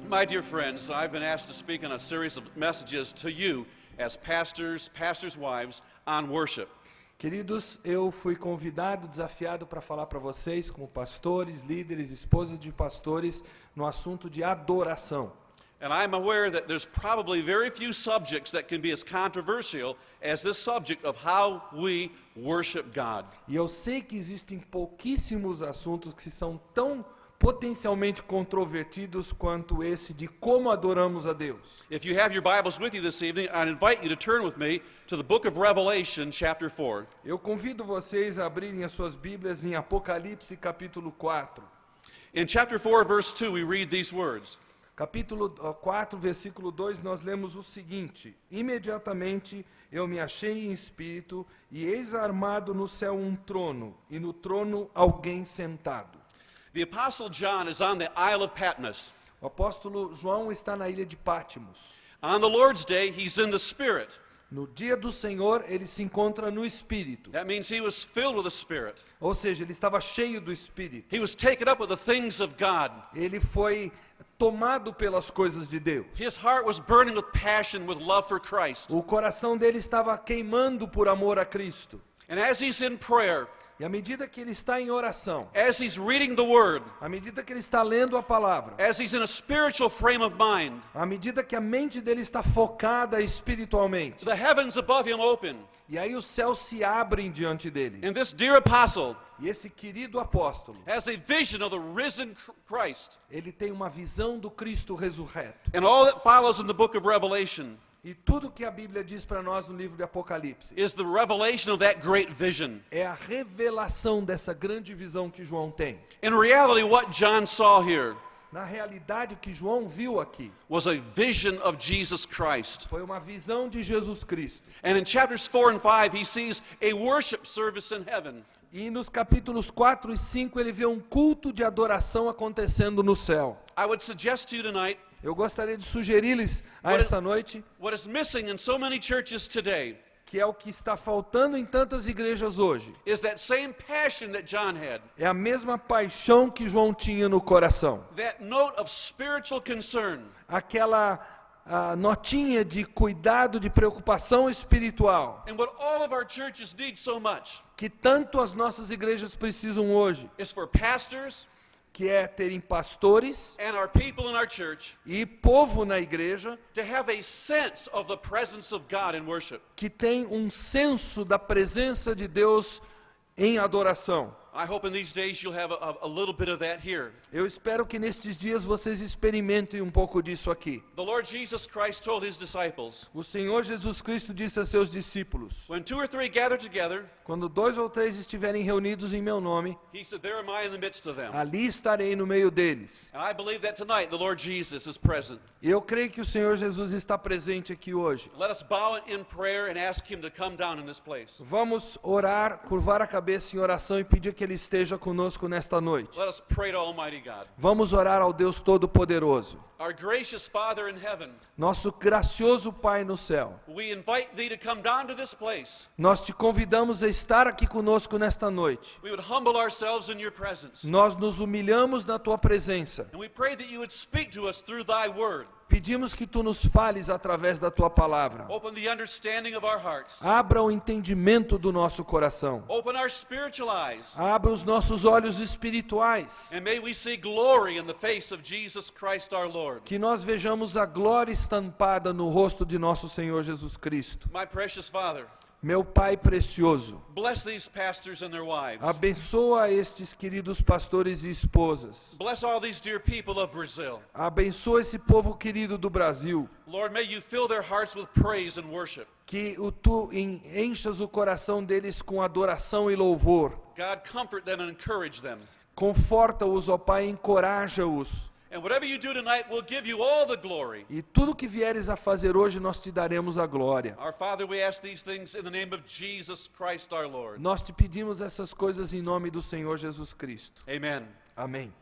My dear friends, I've been asked to speak on a series of messages to you as pastors, pastors' wives, on worship. Queridos, eu fui convidado, desafiado para falar para vocês, como pastores, líderes, esposas de pastores, no assunto de adoração. And I'm aware that there's probably very few subjects that can be as controversial as this subject of how we worship God. E eu sei que existem pouquíssimos assuntos que são tão potencialmente controvertidos quanto esse de como adoramos a Deus. If you have your Bibles with you this evening, I'd invite you to turn with me to the book of Revelation, chapter 4. Eu convido vocês a abrirem as suas Bíblias em Apocalipse capítulo 4. In chapter 4, verse 2, we read these words. Capítulo 4, versículo 2, nós lemos o seguinte: Imediatamente eu me achei em espírito, e eis armado no céu um trono, e no trono alguém sentado. The Apostle John is on the Isle of Patmos. O apóstolo João está na ilha de Pátimos. On the Lord's day, he's in the Spirit. No dia do Senhor, ele se encontra no Espírito. That means he was filled with the Spirit. Ou seja, ele estava cheio do Espírito. He was taken up with the things of God. Ele foi tomado pelas coisas de Deus. His heart was burning with passion, with love for Christ. O coração dele estava queimando por amor a Cristo. And as he's in prayer, E à medida que ele está em oração, as he's reading the Word, à medida que ele está lendo a palavra, as he's in a spiritual frame of mind, à medida que a mente dele está focada espiritualmente, the heavens above him open. e aí os céus se abrem diante dele. And this dear apostle E esse querido apóstolo, has a vision of the risen Christ. ele tem uma visão do Cristo ressurreto. And all that follows in the book of Revelation E tudo que a Bíblia diz para nós no livro de Apocalipse is the revelation of that great vision. é a revelação dessa grande visão que João tem. In reality, what John saw here Na realidade, o que João viu aqui was a vision of Jesus Christ. foi uma visão de Jesus Cristo. And in chapters 4 and 5, he sees a worship service in heaven. E nos capítulos 4 e 5 ele vê um culto de adoração acontecendo no céu. I would suggest to you tonight Eu gostaria de sugerir-lhes a What essa noite, what is missing in so many churches today que é o que está faltando em tantas igrejas hoje, is that same passion that John had, é a mesma paixão que João tinha no coração. that note of spiritual concern, Aquela notinha de cuidado, de preocupação espiritual, and what all of our churches need so much que tanto as nossas igrejas precisam hoje, is for pastors que é terem pastores and our people in our church e povo na igreja to have a sense of the presence of God in worship. que tem um senso da presença de Deus em adoração. I hope in these days you'll have a little bit of that here. Eu espero que nestes dias vocês experimentem um pouco disso aqui. The Lord Jesus Christ told his disciples, O Senhor Jesus Cristo disse a seus discípulos: when 2 or 3 gather together, quando 2 ou 3 estiverem reunidos em meu nome, he said, there am I in the midst of them. ali estarei no meio deles. And I believe that tonight the Lord Jesus is present. E eu creio que o Senhor Jesus está presente aqui hoje. Let us bow in prayer and ask him to come down in this place. Vamos orar, curvar a cabeça em oração e pedir que Ele esteja conosco nesta noite. Let us pray to Almighty God. Vamos orar ao Deus Todo-Poderoso. Our gracious Father in heaven, Nosso gracioso Pai no céu, we invite thee to come down to this place. nós te convidamos a estar aqui conosco nesta noite. We would humble ourselves in your presence. Nós nos humilhamos na Tua presença. And we pray that you would speak to us through thy word. Pedimos que Tu nos fales através da Tua palavra. Open the understanding of our hearts. Abra o entendimento do nosso coração. Open our spiritual eyes. Abra os nossos olhos espirituais. And may we see glory in the face of Jesus Christ our Lord. Que nós vejamos a glória estampada no rosto de nosso Senhor Jesus Cristo. My precious Father, Meu Pai precioso, bless these pastors and their wives. abençoa estes queridos pastores e esposas. Bless all these dear people of Brazil. Abençoa esse povo querido do Brasil. Lord, may you fill their hearts with praise and worship. Que Tu enchas o coração deles com adoração e louvor. God, comfort them and encourage them. Conforta-os, ó Pai, encoraja-os. And whatever you do tonight, we'll give you all the glory. E tudo que vieres a fazer hoje, nós te daremos a glória. Our Father, we ask these things in the name of Jesus Christ our Lord. Nós te pedimos essas coisas em nome do Senhor Jesus Cristo. Amen. Amém.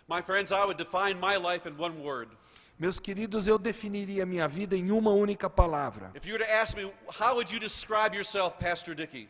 My friends, I would define my life in one word. Meus queridos, eu definiria minha vida em uma única palavra. If you were to ask me, how would you describe yourself, Pastor Dickey?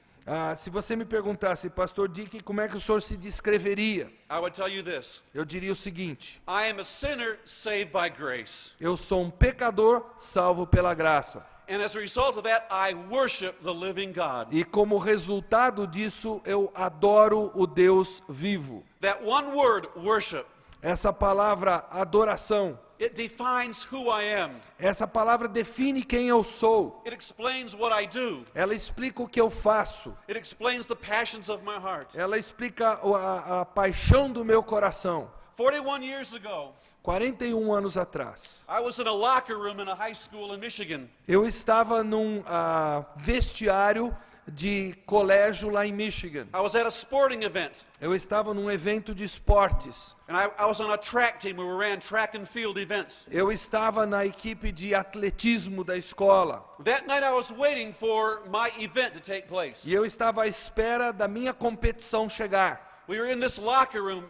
Se você me perguntasse, Pastor Dick, como é que o senhor se descreveria? I would tell you this. Eu diria o seguinte: I am a sinner saved by grace. eu sou um pecador salvo pela graça. And as a result of that, I worship the living God. E como resultado disso, eu adoro o Deus vivo. That one word, worship, Essa palavra adoração, it defines who I am. essa palavra define quem eu sou. It explains what I do. Ela explica o que eu faço. It explains the passions of my heart. Ela explica a paixão do meu coração. 41 years ago, 41 anos atrás, I was in a locker room in a high school in Michigan. eu estava num vestiário de colégio lá em Michigan. I was at a sporting event. Eu estava num evento de esportes. And I was on a track team where we ran track and field events. Eu estava na equipe de atletismo da escola. That night I was waiting for my event to take place. E eu estava à espera da minha competição chegar. We were in this locker room.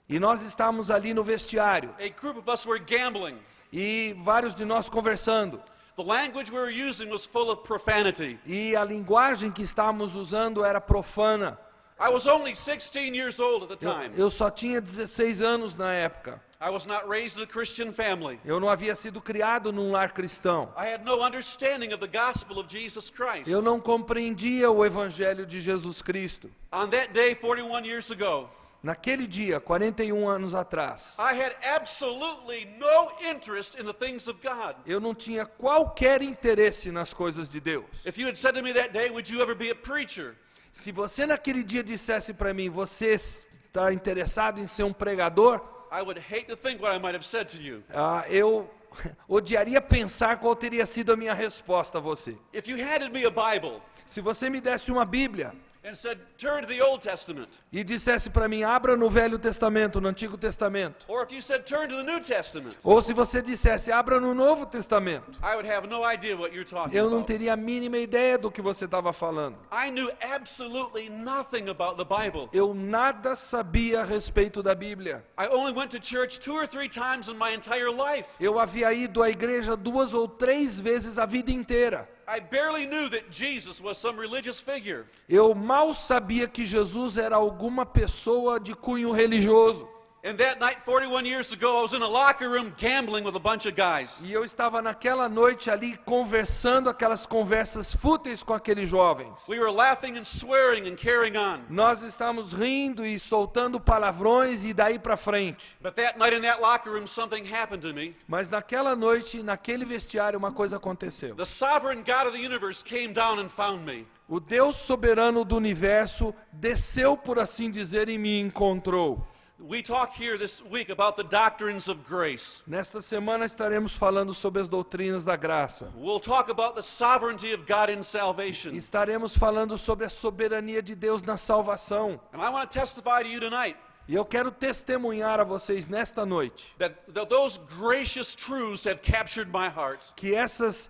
E nós estávamos ali no vestiário. A group of us were gambling. E vários de nós conversando. The language we were using was full of profanity. E a linguagem que estávamos usando era profana. I was only 16 years old at the time. Eu só tinha 16 anos na época. I was not raised in a Christian family. Eu não havia sido criado num lar cristão. I had no understanding of the gospel of Jesus Christ. Eu não compreendia o evangelho de Jesus Cristo. On that day, 41 years ago, Naquele dia, 41 anos atrás, I had absolutely no interest in the things of God. eu não tinha qualquer interesse nas coisas de Deus. If you had said to me that day, would you ever be a preacher? Se você naquele dia dissesse para mim, você está interessado em ser um pregador? I would hate to think what I might have said to you. Eu odiaria pensar qual teria sido a minha resposta a você. If you handed me a Bible Se você me desse uma Bíblia and said, turn to the Old Testament, e dissesse para mim, abra no Velho Testamento, no Antigo Testamento, or if you said, turn to the New Testament, ou se você dissesse, abra no Novo Testamento, I would have no idea what you're talking eu não about. teria a mínima ideia do que você estava falando. I knew absolutely nothing about the Bible. Eu nada sabia a respeito da Bíblia. I only went to church 2 or 3 times in my entire life. Eu havia ido à igreja 2 ou 3 vezes a vida inteira. I barely knew that Jesus was some religious figure. Eu mal sabia que Jesus era alguma pessoa de cunho religioso. And that night, 41 years ago, I was in a locker room gambling with a bunch of guys. E eu estava naquela noite ali conversando aquelas conversas fúteis com aqueles jovens. We were laughing and swearing and carrying on. Nós estávamos rindo e soltando palavrões e daí para frente. But that night in that locker room, something happened to me. Mas naquela noite, naquele vestiário, uma coisa aconteceu. The sovereign God of the universe came down and found me. O Deus soberano do universo desceu, por assim dizer, e me encontrou. We talk here this week about the doctrines of grace. Nesta semana estaremos falando sobre as doutrinas da graça. We'll talk about the sovereignty of God in salvation. Estaremos falando sobre a soberania de Deus na salvação. And I want to testify to you tonight E eu quero testemunhar a vocês nesta noite that those gracious truths have captured my heart. que essas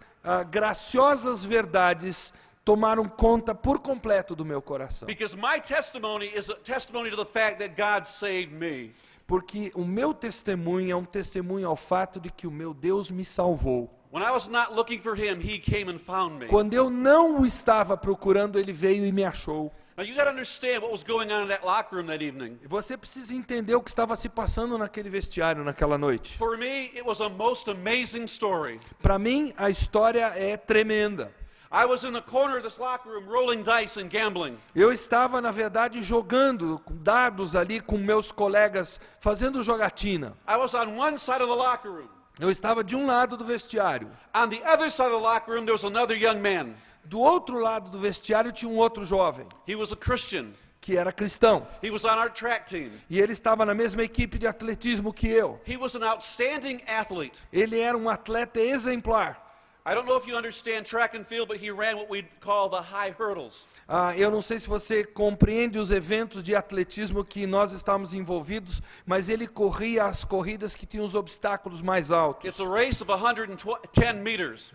graciosas verdades tomaram conta por completo do meu coração. Because my testimony is a testimony to the fact that God saved me. Porque o meu testemunho é um testemunho ao fato de que o meu Deus me salvou. When I was not looking for him, he came and found me. Quando eu não o estava procurando, ele veio e me achou. Now you got to understand what was going on in that locker room that evening. E você precisa entender o que estava se passando naquele vestiário naquela noite. For me, it was a most amazing story. Para mim, a história é tremenda. I was in the corner of this locker room rolling dice and gambling. Eu estava, na verdade, jogando dados ali com meus colegas, fazendo jogatina. I was on one side of the locker room. Eu estava de um lado do vestiário. On the other side of the locker room, there was another young man. Do outro lado do vestiário tinha um outro jovem, He was a Christian. que era cristão. He was on our track team. E ele estava na mesma equipe de atletismo que eu. He was an outstanding athlete. Ele era um atleta exemplar. I don't know if you understand track and field, but he ran what we call the high hurdles. Eu não sei se você compreende os eventos de atletismo que nós estávamos envolvidos, mas ele corria as corridas que tinham os obstáculos mais altos. It's a race of 110 meters.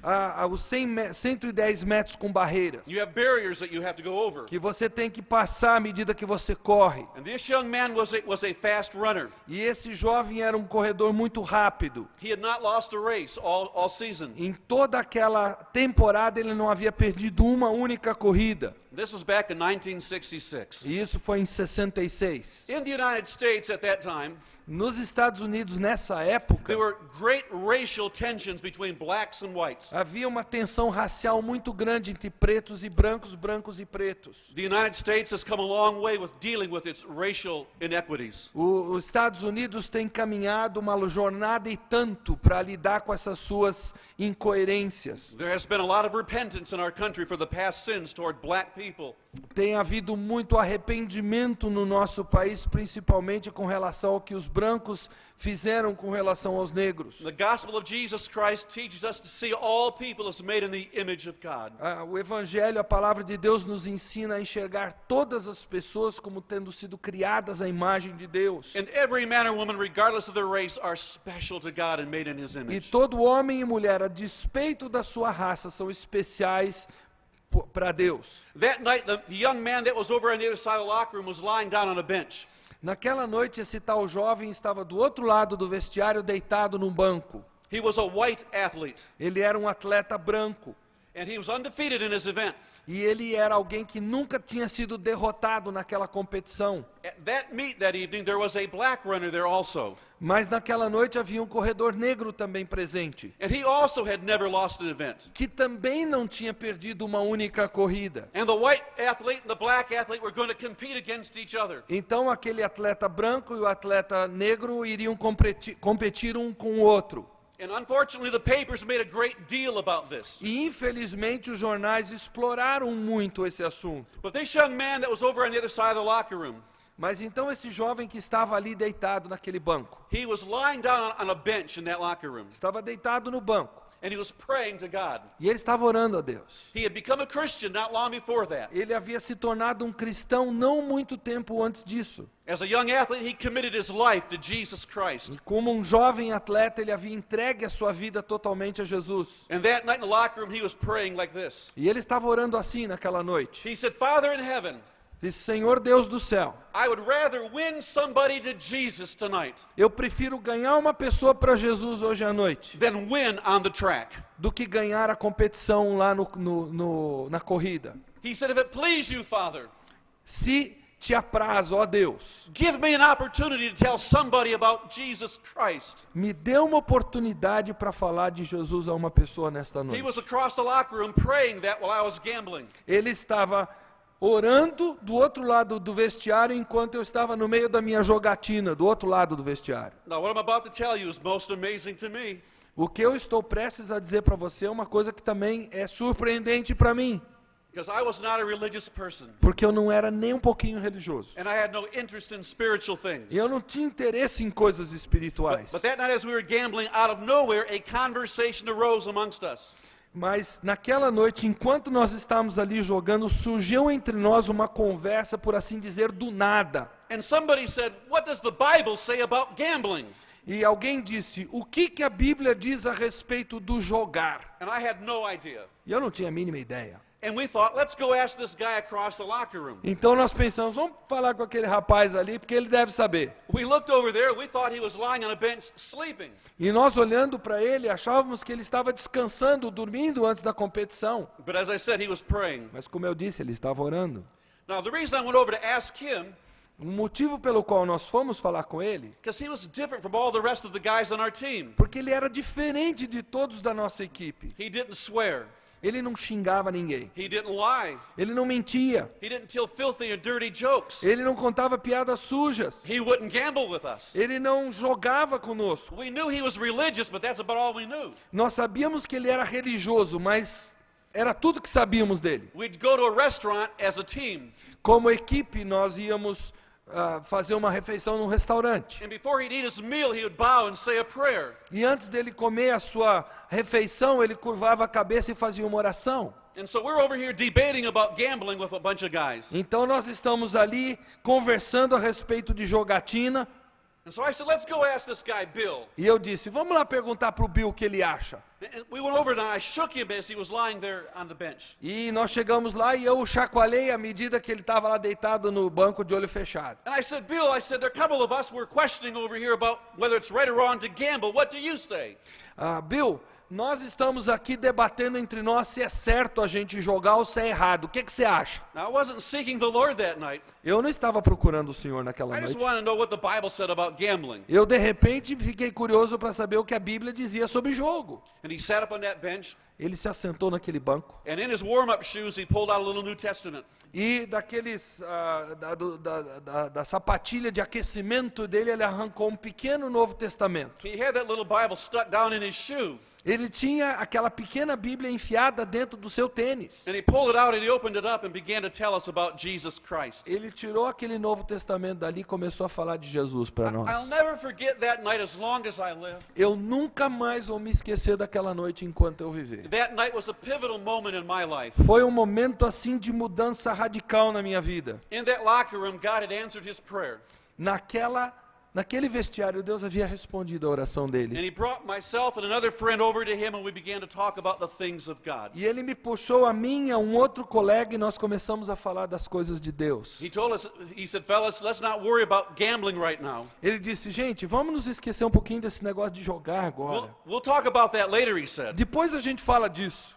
Os 110 metros com barreiras, You have barriers that you have to go over. que você tem que passar à medida que você corre. And this young man was a fast runner. E esse jovem era um corredor muito rápido. He had not lost a race all season. Em toda toda aquela temporada ele não havia perdido uma única corrida. This was back in 1966. E isso foi em 66. In the United States at that time, Nos Estados Unidos, nessa época, there were great racial tensions between blacks and whites. havia uma tensão racial muito grande entre pretos e brancos, brancos e pretos. The United States has come a long way with dealing with its racial inequities. Os Estados Unidos têm caminhado uma jornada e tanto para lidar com essas suas incoerências. There has been a lot of repentance in our country for the past sins toward black people. Tem havido muito arrependimento no nosso país, principalmente com relação ao que os brancos fizeram com relação aos negros. The gospel of Jesus Christ teaches us to see all people as made in the image of God. O Evangelho, a palavra de Deus, nos ensina a enxergar todas as pessoas como tendo sido criadas à imagem de Deus. And every man or woman, regardless of their race, are special to God and made in His E image. todo homem e mulher, a despeito da sua raça, são especiais para Deus. That night, the young man that was over on the other side of the locker room was lying down on a bench. Naquela noite, esse tal jovem estava do outro lado do vestiário, deitado num banco. He was a white athlete, Ele era um atleta branco. and he was undefeated in his event. E ele era alguém que nunca tinha sido derrotado naquela competição. At that meet that evening, there was a black runner there also. Mas naquela noite havia um corredor negro também presente, And he also had never lost an event. que também não tinha perdido uma única corrida. And the white athlete and the black athlete were going to compete against each other. Então aquele atleta branco e o atleta negro iriam competir um com o outro. And unfortunately, the papers made a great deal about this. E infelizmente os jornais exploraram muito esse assunto. But this young man that was over on the other side of the locker room, Mas então esse jovem que estava ali deitado naquele banco, he was lying down on a bench in that locker room, estava deitado no banco, and he was praying to God. e ele estava orando a Deus. He had become a Christian not long before that. Ele havia se tornado um cristão não muito tempo antes disso. As a young athlete, he committed his life to Jesus Christ. Como um jovem atleta, ele havia entregue a sua vida totalmente a Jesus. And that night in the locker room, he was praying like this. E ele estava orando assim naquela noite. He said, Father in heaven, Disse, Senhor Deus do céu, I would rather win somebody to Jesus tonight eu prefiro ganhar uma pessoa para Jesus hoje à noite than win on the track. do que ganhar a competição lá na corrida. He said, if it please you, Father, Se te apraz, ó Deus, give me an opportunity to tell somebody about Jesus Christ. me dê uma oportunidade para falar de Jesus a uma pessoa nesta He noite. was across the locker room praying that while I was gambling. Ele estava orando do outro lado do vestiário enquanto eu estava no meio da minha jogatina, do outro lado do vestiário. Now, what I'm about to tell you is most amazing to me. O que eu estou prestes a dizer para você é uma coisa que também é surpreendente para mim, Because I was not a religious person. porque eu não era nem um pouquinho religioso. And I had no interest in spiritual things. Eu não tinha interesse em coisas espirituais. But that night as we were gambling, out of nowhere, a conversation arose amongst us. Mas naquela noite, enquanto nós estávamos ali jogando, surgiu entre nós uma conversa, por assim dizer, do nada. And somebody said, what does the Bible say about gambling? E alguém disse, o que a Bíblia diz a respeito do jogar? And I had no idea. E eu não tinha a mínima ideia. And we thought, let's go ask this guy across the locker room. Então nós pensamos, vamos falar com aquele rapaz ali, porque ele deve saber. We looked over there, we thought he was lying on a bench sleeping. E nós olhando para ele, achávamos que ele estava descansando, dormindo antes da competição. But as I said, he was praying. Mas como eu disse, ele estava orando. Now, the reason I went over to ask him, O motivo pelo qual nós fomos falar com ele, because he was different from all the rest of the guys on our team. porque ele era diferente de todos da nossa equipe. He didn't swear. Ele não xingava ninguém. He didn't lie. Ele não mentia. He didn't tell filthy and dirty jokes. Ele não contava piadas sujas. He wouldn't gamble with us. Ele não jogava conosco. We knew he was religious, but that's about all we knew. Nós sabíamos que ele era religioso, mas era tudo que sabíamos dele. We'd go to a restaurant as a team, Como equipe, nós íamos fazer uma refeição num restaurante. and before he'd eat his meal, he would bow and say a prayer. E antes dele comer a sua refeição, ele curvava a cabeça e fazia uma oração. And so we're over here debating about gambling with a bunch of guys. Então nós estamos ali conversando a respeito de jogatina. And so I said, let's go ask this guy, Bill. E eu disse, vamos lá perguntar para o Bill o que ele acha. And we went over and I shook him as he was lying there on the bench. E nós chegamos lá e eu o chacoalhei à medida que ele estava lá deitado no banco de olho fechado. And I said, Bill, there are a couple of us were questioning over here about whether it's right or wrong to gamble. What do you say? Bill, Nós estamos aqui debatendo entre nós se é certo a gente jogar ou se é errado. O que você acha? Now, I wasn't seeking the Lord that night. Eu não estava procurando o Senhor naquela I just noite. wanted to know what the Bible said about gambling. Eu, de repente, fiquei curioso para saber o que a Bíblia dizia sobre jogo. And he sat up on that bench, Ele se assentou naquele banco and in his warm-up shoes, he pulled out a little New Testament. e da sapatilha de aquecimento dele, ele arrancou um pequeno Novo Testamento. He had that little Bible stuck down in his shoe. Ele tinha aquela pequena Bíblia enfiada dentro do seu tênis. And he pulled it out and he opened it up and began to tell us about Jesus Christ. Ele tirou aquele Novo Testamento dali e começou a falar de Jesus para I'll nós. never forget that night as long as I live. Eu nunca mais vou me esquecer daquela noite enquanto eu viver. That night was a pivotal moment in my life. Foi um momento assim de mudança radical na minha vida. In that locker room, God had answered his prayer. Naquele vestiário, Deus havia respondido a oração And dele. he brought myself and another friend over to him, and we began to talk about the things of God. E ele me puxou a mim, a um outro colega, e nós começamos a falar das coisas de Deus. He told us, he said, fellas, let's not worry about gambling right now. Ele disse, gente, vamos nos esquecer um pouquinho desse negócio de jogar agora. We'll talk about that later, he said. Depois a gente fala disso.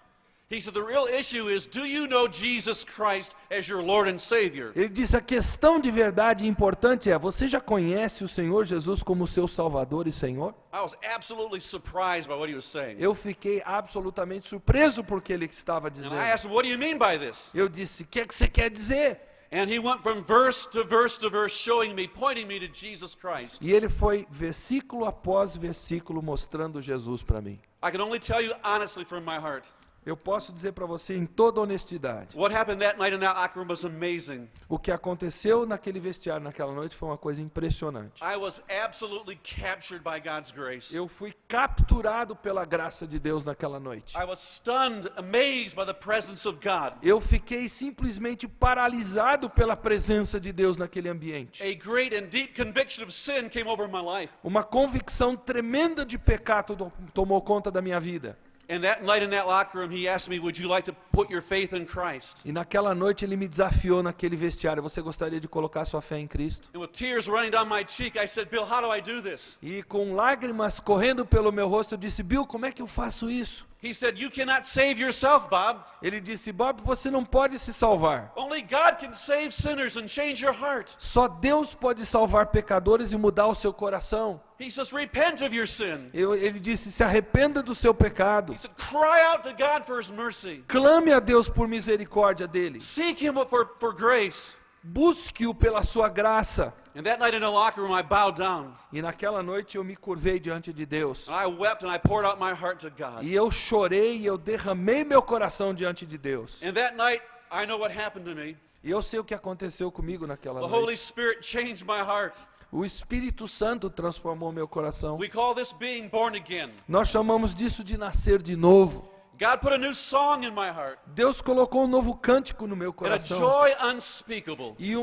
He said, the real issue is, do you know Jesus Christ as your Lord and Savior? Ele disse, a questão de verdade importante é, você já conhece o Senhor Jesus como seu Salvador e Senhor? I was absolutely surprised by what he was saying. Eu fiquei absolutamente surpreso por que ele estava And dizendo. I asked him, what do you mean by this? Eu disse, o que é que você quer dizer? And he went from verse to verse to verse, showing me, pointing me to Jesus Christ. E ele foi versículo após versículo mostrando Jesus para mim. I can only tell you honestly from my heart, Eu posso dizer para você em toda honestidade, what happened that night in that locker room was amazing. o que aconteceu naquele vestiário naquela noite foi uma coisa impressionante. I was absolutely captured by God's grace. Eu fui capturado pela graça de Deus naquela noite. I was stunned, amazed by the presence of God. Eu fiquei simplesmente paralisado pela presença de Deus naquele ambiente. A great and deep conviction of sin came over my life. Uma convicção tremenda de pecado tomou conta da minha vida. And that night in that locker room, he asked me, would you like to put your faith in Christ? E naquela noite ele me desafiou naquele vestiário. Você gostaria de colocar sua fé em Cristo? And with tears running down my cheek, I said, Bill, how do I do this? E com lágrimas correndo pelo meu rosto, eu disse, Bill, como é que eu faço isso? He said, you cannot save yourself, Bob. Ele disse, Bob, você não pode se salvar. Only God can save sinners and change your heart. Só Deus pode salvar pecadores e mudar o seu coração. He says, repent of your sin. Ele disse, se arrependa do seu pecado. He said, cry out to God for his mercy. Clame a Deus por misericórdia dele. Seek him for grace. Busque-o pela sua graça. And that night in the locker room, I bowed down. E naquela noite eu me curvei diante de Deus. And I wept and I poured out my heart to God. E eu chorei e eu derramei meu coração diante de Deus. And that night, I know what happened to me. E eu sei o que aconteceu comigo naquela The noite. Holy Spirit changed my heart. O Espírito Santo transformou meu coração. We call this being born again. Nós chamamos disso de nascer de novo. God put a new song in my heart. Deus colocou um novo cântico no meu And a coração. joy unspeakable. E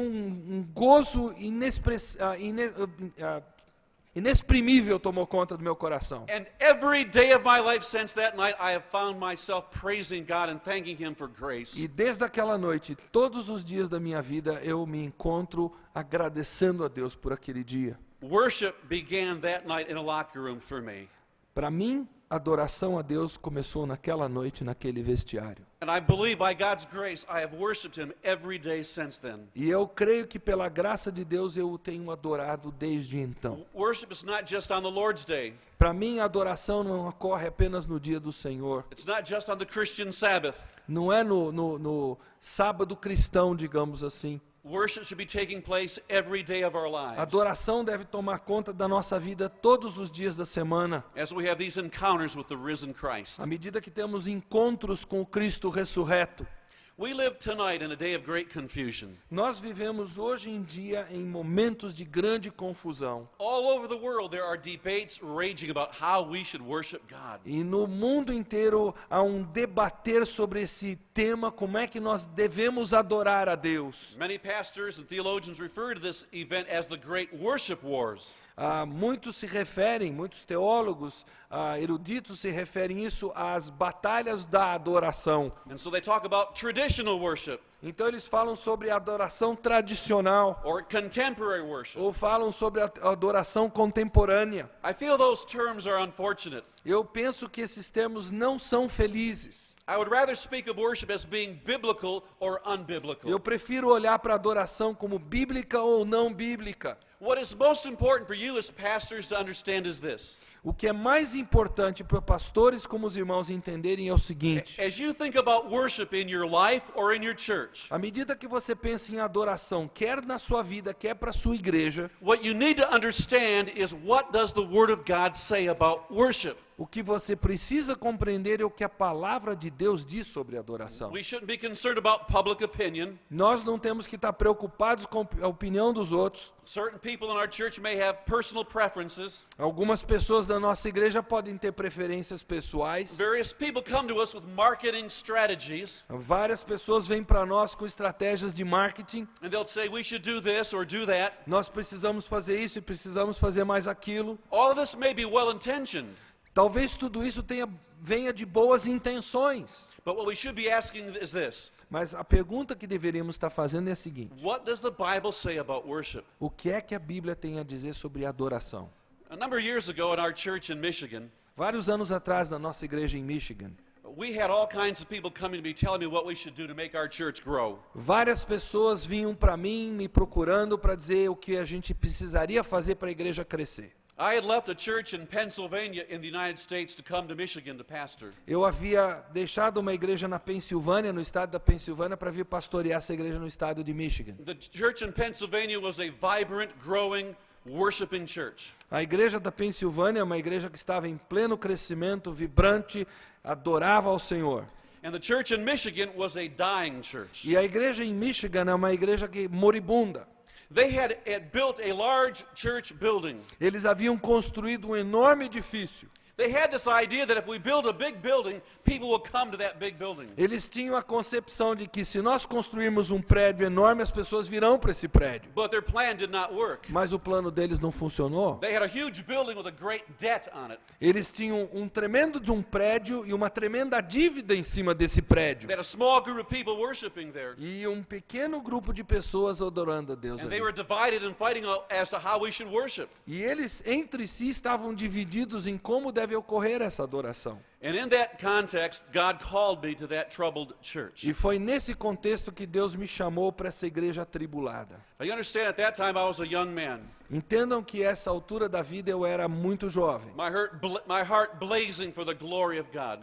gozo inexprimível tomou conta do meu coração. And every day of my life since that night, I have found myself praising God and thanking Him for grace. E desde aquela noite, todos os dias da minha vida, eu me encontro agradecendo a Deus por aquele dia. Worship began that night in a locker room for me. Para mim, a adoração a Deus começou naquela noite, naquele vestiário. And I believe by God's grace, I have worshiped Him every day since then. E eu creio que pela graça de Deus eu o tenho adorado desde então. Worship is not just on the Lord's Day. Para mim, a adoração não ocorre apenas no dia do Senhor. It's not just on the Christian Sabbath. Não é no sábado cristão, digamos assim. Worship should be taking place every day of our A lives. adoração deve tomar conta da nossa vida todos os dias da semana. As we have these encounters with the risen Christ. À medida que temos encontros com o Cristo ressurreto. We live tonight in a day of great confusion. Nós vivemos hoje em dia em momentos de grande confusão. All over the world there are debates raging about how we should worship God. E no mundo inteiro há um debater sobre esse tema, como é que nós devemos adorar a Deus. Many pastors and theologians refer to this event as the Great Worship Wars. Muitos teólogos, eruditos se referem isso às batalhas da adoração. And so they talk about traditional worship. Então eles falam sobre a adoração tradicional, or contemporary worship. ou falam sobre a adoração contemporânea. I feel those terms are unfortunate. Eu penso que esses termos não são felizes. I would rather speak of worship as being biblical or unbiblical. Eu prefiro olhar para a adoração como bíblica ou não bíblica. What is most important for you as pastors to understand is this. O que é mais importante para pastores como os irmãos entenderem é o seguinte: As you think about worship in your life or in your church, à medida que você pensa em adoração, quer na sua vida, quer para a sua igreja, what you need to understand is what does the Word of God say about worship. o que você precisa compreender é o que a palavra de Deus diz sobre a adoração. We shouldn't be concerned about public opinion. Nós não temos que estar preocupados com a opinião dos outros. Certain people in our church may have personal preferences. Algumas pessoas da nossa igreja podem ter preferências pessoais. Various people come to us with marketing strategies, Várias pessoas vêm para nós com estratégias de marketing. and they'll say we should do this or do that. Nós precisamos fazer isso e precisamos fazer mais aquilo. All of this may be well-intentioned, Talvez tudo isso venha de boas intenções. but what we should be asking is this. Mas a pergunta que deveríamos estar fazendo é a seguinte: What does the Bible say about worship? o que é que a Bíblia tem a dizer sobre adoração? A number of years ago in our church in Michigan, Vários anos atrás, na nossa igreja em Michigan, we had all kinds of people coming to me telling me what we should do to make our church grow. várias pessoas vinham para mim, me procurando para dizer o que a gente precisaria fazer para a igreja crescer. I had left a church in Pennsylvania in the United States to come to Michigan to pastor. Eu havia deixado uma igreja na Pensilvânia, no estado da Pensilvânia, para vir pastorear essa igreja no estado de Michigan. The church in Pennsylvania was a vibrant, growing, worshiping church. A igreja da Pensilvânia é uma igreja que estava em pleno crescimento, vibrante, adorava ao Senhor. And the church in Michigan was a dying church. E a igreja em Michigan é uma igreja que moribunda. They had built a large church building. Eles haviam construído um enorme edifício. They had this idea that if we build a big building, people will come to that big building. Eles tinham a concepção de que se nós construirmos um prédio enorme, as pessoas virão para esse prédio. But their plan did not work. Mas o plano deles não funcionou. They had a huge building with a great debt on it. Eles tinham um tremendo de um prédio e uma tremenda dívida em cima desse prédio. They had a small group of people worshiping there. E um pequeno grupo de pessoas adorando a Deus And ali. they were divided and fighting as to how we should worship. E eles entre si estavam divididos em como deve ocorrer essa adoração. And in that context, God called me to that troubled church. E foi nesse contexto que Deus me chamou para essa igreja atribulada. Now, you understand, at that time I was a young man. Entendam que essa altura da vida eu era muito jovem. My heart blazing for the glory of God.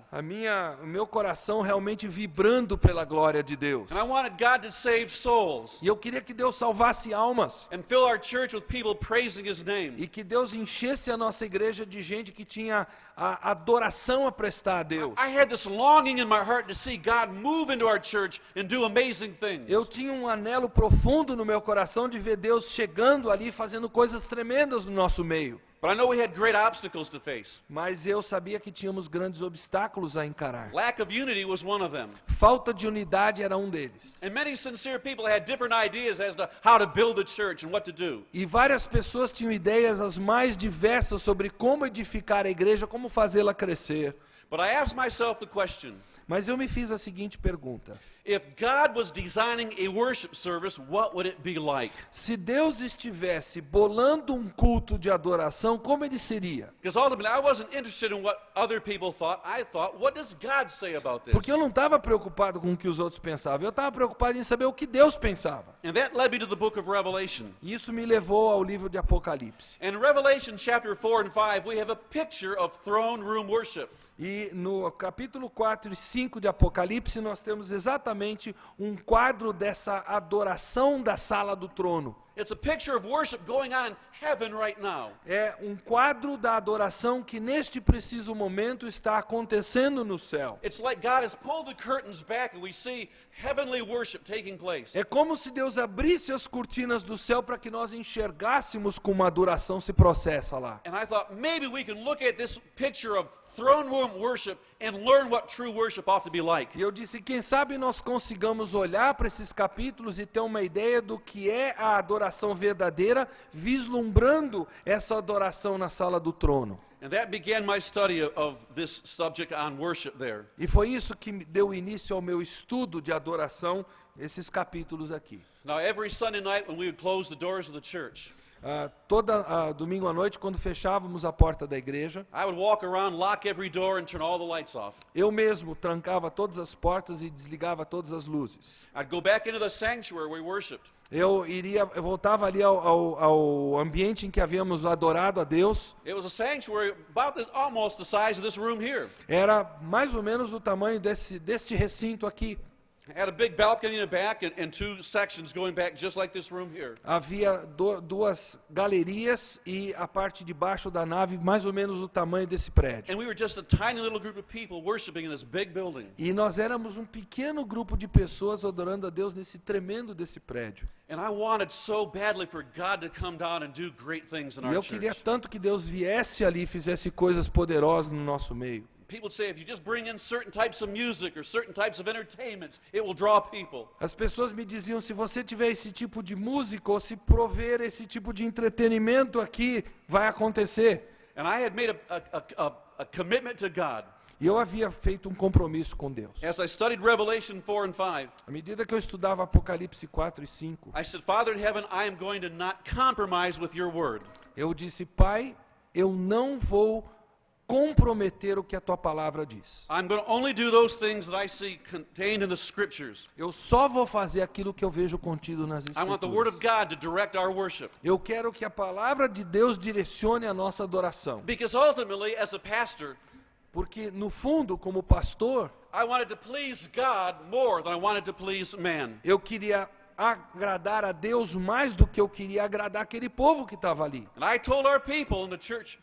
O meu coração realmente vibrando pela glória de Deus. And I wanted God to save souls E eu queria que Deus salvasse almas. and fill our church with people praising His name. E que Deus enchesse a nossa igreja de gente que tinha a adoração a prestar a Deus. I had this longing in my heart to see God move into our church and do amazing things. Eu tinha um anelo profundo no meu coração de ver Deus chegando ali, fazendo coisas tremendas no nosso meio. But I know we had great obstacles to face. Mas eu sabia que tínhamos grandes obstáculos a encarar. Lack of unity was one of them. Falta de unidade era um deles. And many sincere people had different ideas as to how to build the church and what to do. E várias pessoas tinham ideias as mais diversas sobre como edificar a igreja, como fazê-la crescer. But I asked myself the question, Mas eu me fiz a seguinte pergunta: if God was designing a worship service, what would it be like? se Deus estivesse bolando um culto de adoração, como ele seria? Because ultimately I wasn't interested in what other people thought. I thought, what does God say about this? Porque eu não estava preocupado com o que os outros pensavam, eu estava preocupado em saber o que Deus pensava. And that led me to the book of Revelation. E isso me levou ao livro de Apocalipse. And in Revelation chapter 4 and 5, we have a picture of throne room worship. E no capítulo 4 e 5 de Apocalipse, nós temos exatamente um quadro dessa adoração da sala do trono. It's a picture of worship going on in heaven right now. É um quadro da adoração que neste preciso momento está acontecendo no céu. It's like God has pulled the curtains back and we see heavenly worship taking place. É como se Deus abrisse as cortinas do céu para que nós enxergássemos como a adoração se processa lá. And I thought maybe we can look at this picture of throne room worship and learn what true worship ought to be like. E eu disse, quem sabe nós consigamos olhar para esses capítulos e ter uma ideia do que é a adoração verdadeira, vislumbrando essa adoração na sala do trono. And that began my study of this subject on worship there. E foi isso que me deu início ao meu estudo de adoração, esses capítulos aqui. Now, every Sunday night when we would close the doors of the church, Domingo à noite, quando fechávamos a porta da igreja, I would walk around, lock every door, and turn all the lights off. eu mesmo trancava todas as portas e desligava todas as luzes. I'd go back into the sanctuary where we worshiped. Eu voltava ali ao ambiente em que havíamos adorado a Deus. It was a sanctuary almost the size of this room here. Era mais ou menos do tamanho deste recinto aqui. It had a big balcony in the back and two sections going back just like this room here. Havia duas galerias e a parte de baixo da nave mais ou menos do tamanho desse prédio. And we were just a tiny little group of people worshiping in this big building. E nós éramos um pequeno grupo de pessoas adorando a Deus nesse tremendo desse prédio. And I wanted so badly for God to come down and do great things in E our eu queria church. tanto que Deus viesse ali e fizesse coisas poderosas no nosso meio. People would say if you just bring in certain types of music or certain types of entertainments, it will draw people. As pessoas me diziam, se você tiver esse tipo de música ou se prover esse tipo de entretenimento aqui, vai acontecer. And I had made a commitment to God. E eu havia feito um compromisso com Deus. As I studied Revelation 4 and 5, À medida que eu estudava Apocalipse 4 e 5, I said, Father in heaven, I am going to not compromise with your word. eu disse, Pai, eu não vou comprometer o que a tua palavra diz. I'm going to only do those things that I see contained in the scriptures. Eu só vou fazer aquilo que eu vejo contido nas I want the word of escrituras. God to direct our worship. Eu quero que a palavra de Deus direcione a nossa adoração. Because ultimately, as a pastor, Porque, no fundo, como pastor, I wanted to please God more than I wanted to please man. eu queria agradar a Deus mais do que eu queria agradar aquele povo que estava ali. And I told our people and the church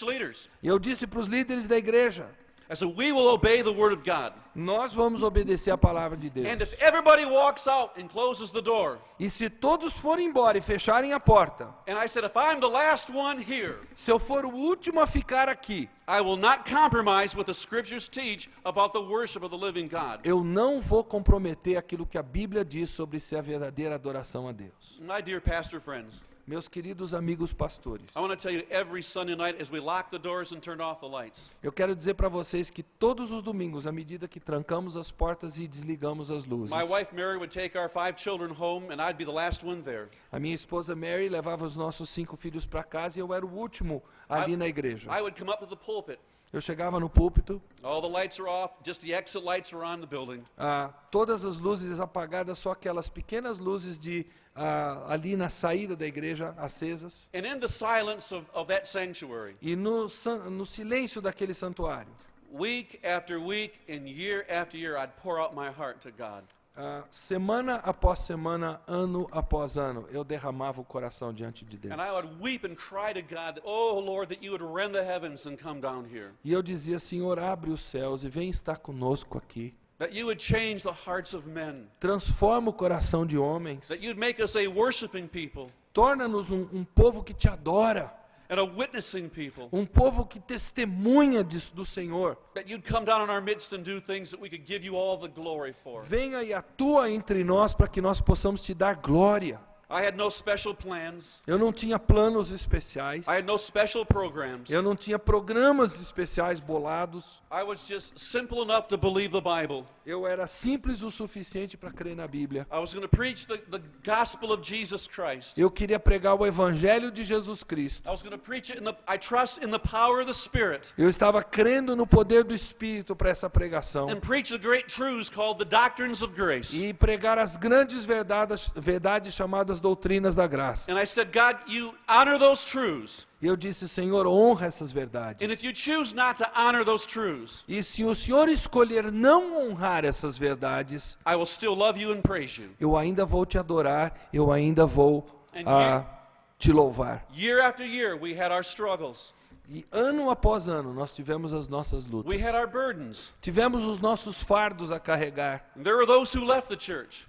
leaders, E eu disse para os líderes da igreja, I said, we will obey the word of God. nós vamos obedecer a palavra de Deus. And if everybody walks out and closes the door, E se todos forem embora e fecharem a porta, and I said, if I'm the last one here, se eu for o último a ficar aqui, I will not compromise what the scriptures teach about the worship of the living God. eu não vou comprometer aquilo que a Bíblia diz sobre ser a verdadeira adoração a Deus. My dear pastor friends, Meus queridos amigos pastores, I want to tell you every Sunday night as we lock the doors and turn off the lights, eu quero dizer para vocês que todos os domingos, à medida que trancamos as portas e desligamos as luzes, my wife Mary would take our 5 children home and I'd be the last one there. a minha esposa Mary levava os nossos 5 filhos para casa e eu era o último ali na igreja. I would come up to the pulpit. Eu chegava no púlpito, All the lights are off, just the exit lights were on the building. todas as luzes apagadas, só aquelas pequenas luzes ali na saída da igreja acesas. And in the silence of that sanctuary, E no silêncio daquele santuário, week after week and year after year, I'd pour out my heart to God. semana após semana, ano após ano, eu derramava o coração diante de Deus. And I would weep and cry to God, that, oh Lord, that you would rend the heavens and come down here. E eu dizia, Senhor, abre os céus e vem estar conosco aqui. That you would change the hearts of men. Transforma o coração de homens. That you'd make us a worshiping people Torna-nos um povo que te adora. and a witnessing people. Um povo que testemunha do Senhor. That you'd come down in our midst and do things that we could give you all the glory for. Venha e atua entre nós para que nós possamos te dar glória. I had no special plans. Eu não tinha planos especiais. I had no special programs. Eu não tinha programas especiais bolados. I was just simple enough to believe the Bible. Eu era simples o suficiente para crer na Bíblia. I was going to preach the gospel of Jesus Christ. Eu queria pregar o Evangelho de Jesus Cristo. I was going to preach it I trust in the power of the Spirit. Eu estava crendo no poder do Espírito para essa pregação. And preach the great truths called the doctrines of grace. E pregar as grandes verdades chamadas doutrinas da graça. And I said, God, you honor those truths. E eu disse, Senhor, honra essas And verdades. if you choose not to honor those truths, E se o Senhor escolher não honrar essas verdades, I will still love you and praise you. eu ainda vou te adorar, eu ainda vou te louvar. Year after year, we had our struggles. E ano após ano, nós tivemos as nossas lutas. We had our burdens. Tivemos os nossos fardos a carregar. And there were those who left the church.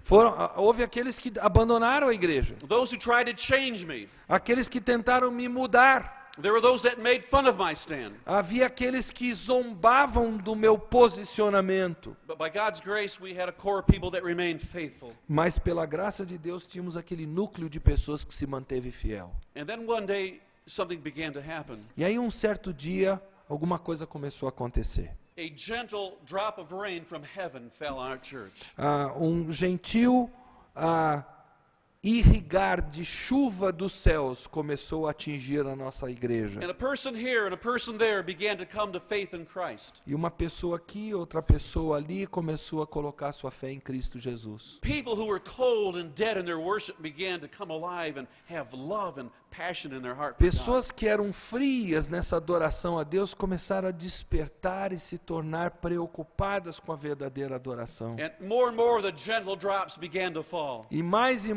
Houve aqueles que abandonaram a igreja. Those who tried to change me. Aqueles que tentaram me mudar. There were those that made fun of my stand. Havia aqueles que zombavam do meu posicionamento. But by God's grace, we had a core of people that remained faithful. Mas pela graça de Deus, tínhamos aquele núcleo de pessoas que se manteve fiel. And then one day, something began to happen. E aí um certo dia, alguma coisa começou a acontecer. A gentle drop of rain from heaven fell on our church. Um gentil irrigar de chuva dos céus começou a atingir a nossa igreja. And a person here and a person there began to come to faith in Christ. E uma pessoa aqui, outra pessoa ali começou a colocar sua fé em Cristo Jesus. People who were cold and dead in their worship began to come alive and have love and passion in their heart for God. Pessoas que eram frias nessa adoração a Deus começaram a despertar e se tornar preocupadas com a verdadeira adoração. And more the gentle drops began to fall. E mais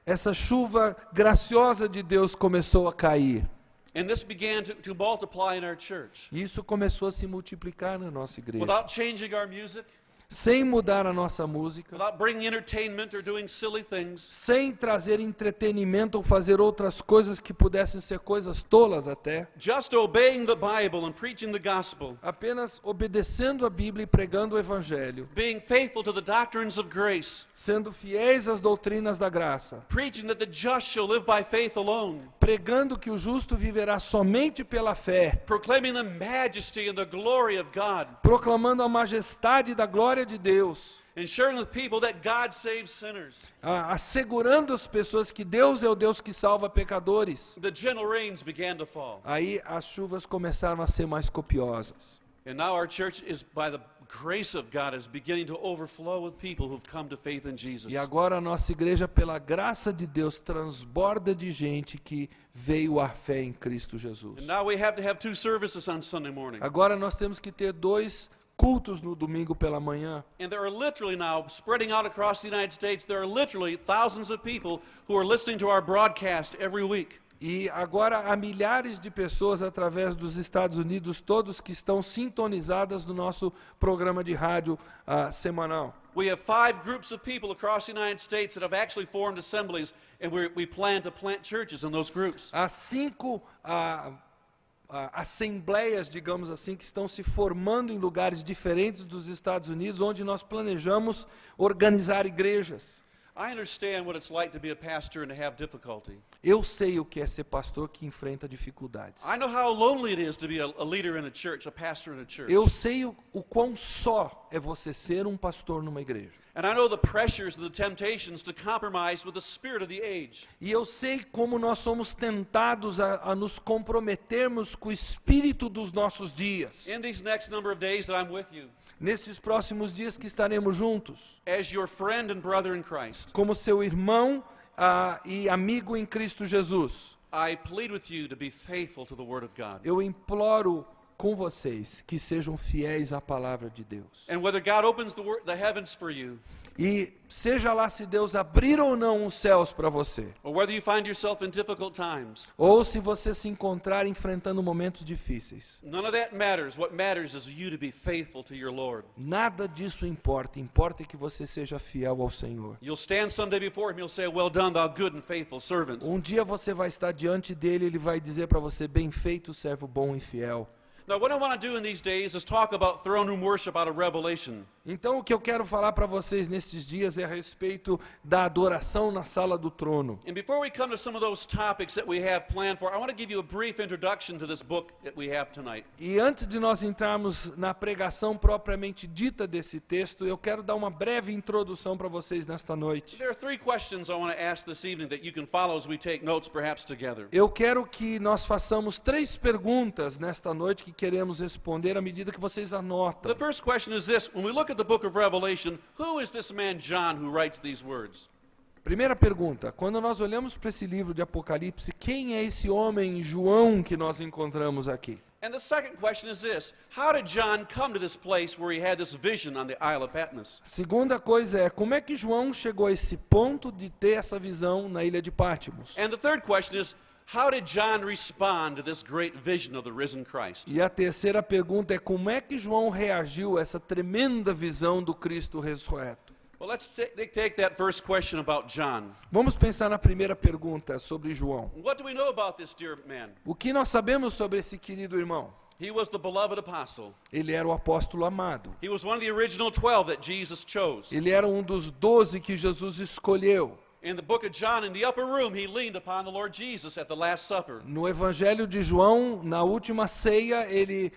essa chuva graciosa de Deus começou a cair. And this began to multiply in our church. E isso começou a se multiplicar na nossa igreja. Without changing our music, Sem mudar a nossa música, without bringing entertainment or doing silly things, sem trazer entretenimento ou fazer outras coisas que pudessem ser coisas tolas até, just obeying the Bible and preaching the gospel, apenas obedecendo a Bíblia e pregando o Evangelho, being faithful to the doctrines of grace, sendo fiéis às doutrinas da graça, preaching that the just shall live by faith alone, pregando que o justo viverá somente pela fé, proclaiming the majesty and the glory of God, proclamando a majestade da glória de Deus, and sharing with people that God saves sinners. assegurando as pessoas que Deus é o Deus que salva pecadores. The gentle rains began to fall. Aí as chuvas começaram a ser mais copiosas. And now our church is, by the grace of God, is beginning to overflow with people who've come to faith in Jesus. E agora a nossa igreja, pela graça de Deus, transborda de gente que veio à fé em Cristo Jesus. And now we have to have 2 services on Sunday morning. Agora nós temos que ter 2 cultos no domingo pela manhã. And there are literally now, spreading out across the United States, there are literally thousands of people who are listening to our broadcast every week. E agora há milhares de pessoas através dos Estados Unidos, todos que estão sintonizadas no nosso programa de rádio semanal. We have 5 groups of people across the United States that have actually formed assemblies, and we plan to plant churches in those groups. Há 5 assembleias, digamos assim, que estão se formando em lugares diferentes dos Estados Unidos, onde nós planejamos organizar igrejas. I understand what it's like to be a pastor and to have difficulty. Eu sei o que é ser pastor que enfrenta dificuldades. I know how lonely it is to be a leader in a church, a pastor in a church. Eu sei o quão só é você ser um pastor numa igreja. And I know the pressures and the temptations to compromise with the spirit of the age. E eu sei como nós somos tentados a nos comprometermos com o espírito dos nossos dias. In these next number of days that I'm with you, Nesses próximos dias que estaremos juntos, as your friend and brother in Christ, como seu irmão e amigo em Cristo Jesus, I plead with you to be faithful to the Word of God. eu imploro com vocês que sejam fiéis à palavra de Deus. And whether God opens the heavens for you, E seja lá se Deus abrir ou não os céus para você, or whether you find yourself in difficult times, ou se você se encontrar enfrentando momentos difíceis, none of that matters. What matters is you to be faithful to your Lord. nada disso importa. Importa que você seja fiel ao Senhor. You'll stand someday before Him, He'll say, "Well done, thou good and faithful servant." Um dia você vai estar diante dele, ele vai dizer para você: bem feito, servo bom e fiel. Now, what I want to do in these days is talk about throne room worship out of Revelation. Então o que eu quero falar para vocês nestes dias é a respeito da adoração na sala do trono. And before we come to some of those topics that we have planned for, I want to give you a brief introduction to this book that we have tonight. E antes de nós entrarmos na pregação propriamente dita desse texto, eu quero dar uma breve introdução para vocês nesta noite. There are 3 questions I want to ask this evening that you can follow as we take notes perhaps together. Eu quero que nós façamos 3 perguntas nesta noite que queremos responder à medida que vocês anotam. The first question is this: when we look at the book of Revelation, who is this man John who writes these words? Primeira pergunta, quando nós olhamos para esse livro de Apocalipse, quem é esse homem João que nós encontramos aqui? And the second question is this: how did John come to this place where he had this vision on the Isle of Patmos? Segunda coisa é, como é que João chegou a esse ponto de ter essa visão na ilha de Patmos? And the third question is, how did John respond to this great vision of the risen Christ? E a terceira pergunta é, como é que João reagiu a essa tremenda visão do Cristo ressurreto? Well, let's take that first question about John. Vamos pensar na primeira pergunta sobre João. What do we know about this dear man? O que nós sabemos sobre esse querido irmão? He was the beloved apostle. Ele era o apóstolo amado. He was one of the original 12 that Jesus chose. Ele era um dos 12 que Jesus escolheu. In the book of John, in the upper room, he leaned upon the Lord Jesus at the Last Supper. No Evangelho de João, na última ceia, ele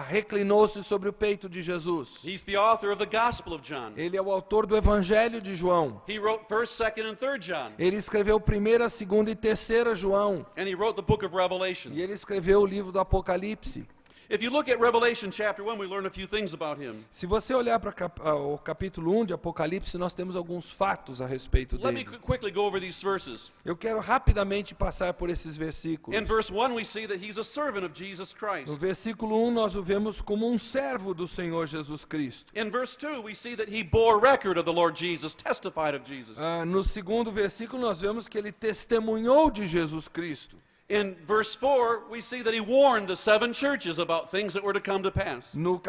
reclinou-se sobre o peito de Jesus. He's the author of the Gospel of John. Ele é o autor do Evangelho de João. He wrote 1st, 2nd, and 3rd John. Ele escreveu 1ª, 2ª e 3ª João. And he wrote the book of Revelation. E ele escreveu o livro do Apocalipse. If you look at Revelation chapter 1, we learn a few things about him. Se você olhar para o capítulo 1 de Apocalipse, nós temos alguns fatos a respeito Let me dele. quickly go over these verses. Eu quero rapidamente passar por esses versículos. In verse 1, we see that he's a servant of Jesus No Christ. versículo 1, nós o vemos como um servo do Senhor Jesus Cristo. In verse 2, we see that he bore record of the Lord Jesus, testified of Jesus. No segundo versículo, nós vemos que ele testemunhou de Jesus Cristo. In verse 4, we see that he warned the 7 churches about things that were to come to pass. No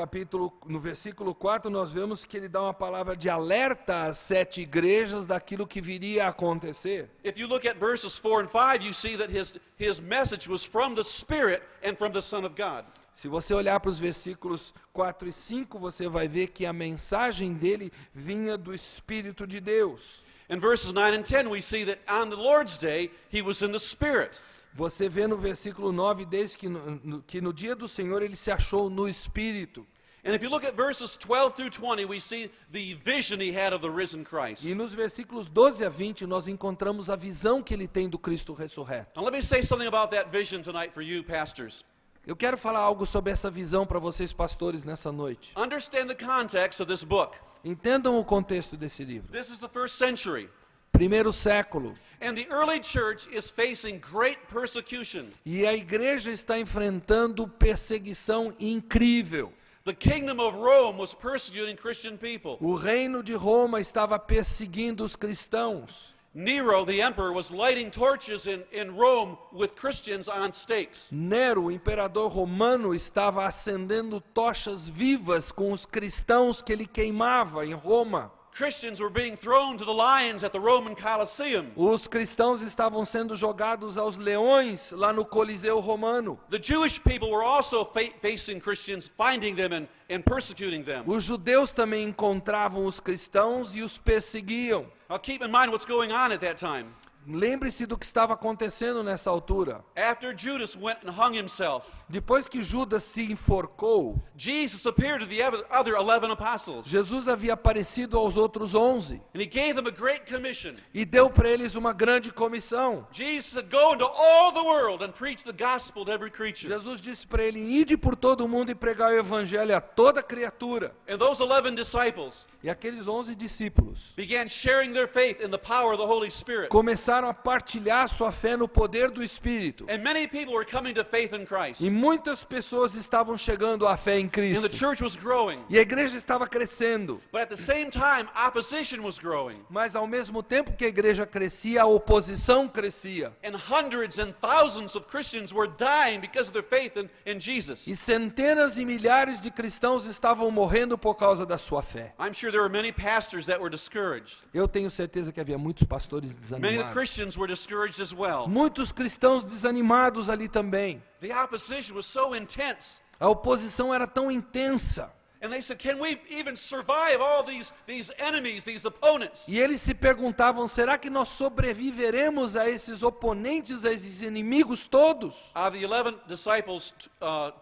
versículo 4, nós vemos que ele dá uma palavra de alerta às 7 igrejas daquilo que viria a acontecer. If you look at verses 4 and 5, you see that his message was from the Spirit and from the Son of God. Se você olhar para os versículos 4 e 5, você vai ver que a mensagem dele vinha do Espírito de Deus. In verses 9 and 10, we see that on the Lord's day, he was in the Spirit. Você vê no versículo 9, desde que no dia do Senhor ele se achou no Espírito. And if you look at verses 12 through 20, we see the vision he had of the risen Christ. E nos versículos 12 a 20, nós encontramos a visão que ele tem do Cristo ressurreto. Now let me say something about that vision tonight for you pastors. Eu quero falar algo sobre essa visão para vocês, pastores, nessa noite. Understand the context of this book. Entendam o contexto desse livro. This is the 1st century. Primeiro século. And the early church is facing great persecution. E a igreja está enfrentando perseguição incrível. The kingdom of Rome was persecuting Christian people. O reino de Roma estava perseguindo os cristãos. Nero, the emperor, was lighting torches in Rome with Christians on stakes. Nero, o imperador romano, estava acendendo tochas vivas com os cristãos que ele queimava em Roma. Christians were being thrown to the lions at the Roman Colosseum. Os cristãos estavam sendo jogados aos leões lá no Coliseu Romano. The Jewish people were also facing Christians, finding them and persecuting them. Os judeus também encontravam os cristãos e os perseguiam. Now keep in mind what's going on at that time. Lembre-se do que estava acontecendo nessa altura. After Judas went and hung himself, Depois que Judas se enforcou, Jesus appeared to the other 11 apostles. Jesus havia aparecido aos outros 11 And he gave them a great commission. e deu para eles uma grande comissão. Jesus said, go into all the world and preach the gospel to every creature. Jesus disse para ele: ide por todo o mundo e pregar o evangelho a toda criatura. And those 11 disciples E aqueles 11 discípulos began sharing their faith in the power of the Holy Spirit. começaram a partilhar sua fé no poder do Espírito. And many people were coming to faith in Christ. E muitas pessoas estavam chegando à fé em And Cristo. the church was growing. E a igreja estava crescendo. But at the same time, opposition was growing. Mas ao mesmo tempo que a igreja crescia, a oposição crescia. And hundreds and thousands of Christians were dying because of their faith in Jesus. E centenas e milhares de cristãos estavam morrendo por causa da sua fé. I'm sure there were many pastors that were discouraged. Eu tenho certeza que havia muitos pastores Many of the desanimados. Christians were discouraged as well. Muitos cristãos desanimados ali também. The opposition was so intense. A oposição era tão intensa. And they said, can we even survive all these enemies, these opponents? E eles se perguntavam: será que nós sobreviveremos a esses oponentes, a esses inimigos todos? Of the 11 disciples,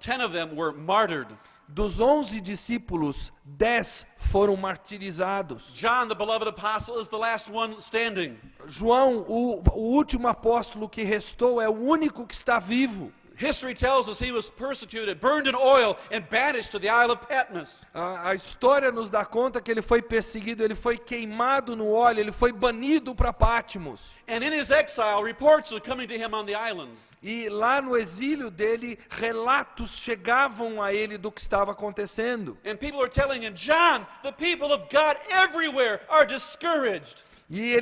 10 of them were martyred. Dos 11 discípulos, 10 foram martirizados. John, the beloved apostle, is the last one standing. João, o último apóstolo que restou, é o único que está vivo. History tells us he was persecuted, burned in oil, and banished to the Isle of Patmos. A história nos dá conta que ele foi perseguido, ele foi queimado no óleo, ele foi banido para Patmos. And in his exile, reports are coming to him on the island. E lá no exílio dele, relatos chegavam a ele do que estava acontecendo. And people are telling him, John, the people of God everywhere are discouraged. E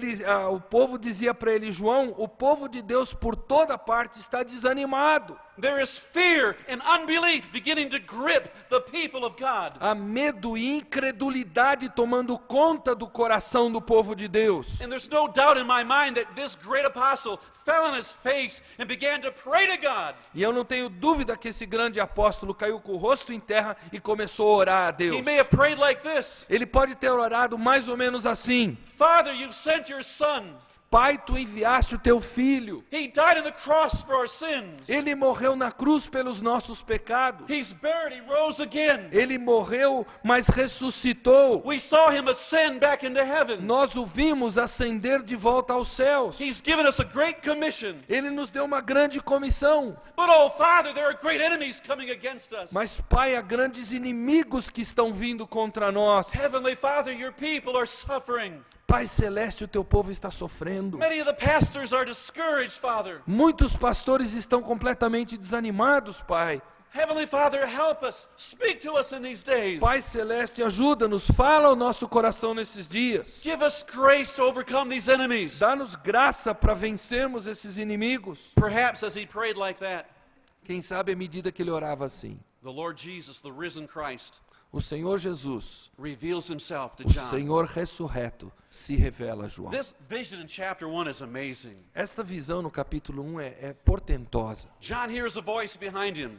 o povo dizia para ele: João, o povo de Deus por toda parte está desanimado. There is fear and unbelief beginning to grip the people of God. Há medo e incredulidade tomando conta do coração do povo de Deus. And there's no doubt in my mind that this great apostle fell on his face and began to pray to God. E eu não tenho dúvida que esse grande apóstolo caiu com o rosto em terra e começou a orar a Deus. He may have prayed like this. Ele pode ter orado mais ou menos assim: Father, you've sent your son. Pai, tu enviaste o teu filho. He died on the cross for our sins. Ele morreu na cruz pelos nossos pecados. He's buried, he rose again. Ele morreu, mas ressuscitou. We saw him ascend back into heaven. Nós o vimos ascender de volta aos céus. He's given us a great commission. Ele nos deu uma grande comissão. But oh Father, there are great enemies coming against us. Mas, Pai, há grandes inimigos que estão vindo contra nós. Heavenly Father, your people are suffering. Pai celeste, o teu povo está sofrendo. Many of the pastors are discouraged, Father. Muitos pastores estão completamente desanimados, Pai. Heavenly Father, help us. Speak to us in these days. Pai celeste, ajuda-nos, fala ao nosso coração nesses dias. Give us grace to overcome these enemies. Dá-nos graça para vencermos esses inimigos. Perhaps as he prayed like that, Quem sabe à medida que ele orava assim, the Lord Jesus, the risen Christ, o Senhor Jesus, reveals himself to o John. Senhor ressurreto, se revela a João. This vision in chapter 1 is amazing. Esta visão no capítulo 1 é portentosa. John hears a voice behind him.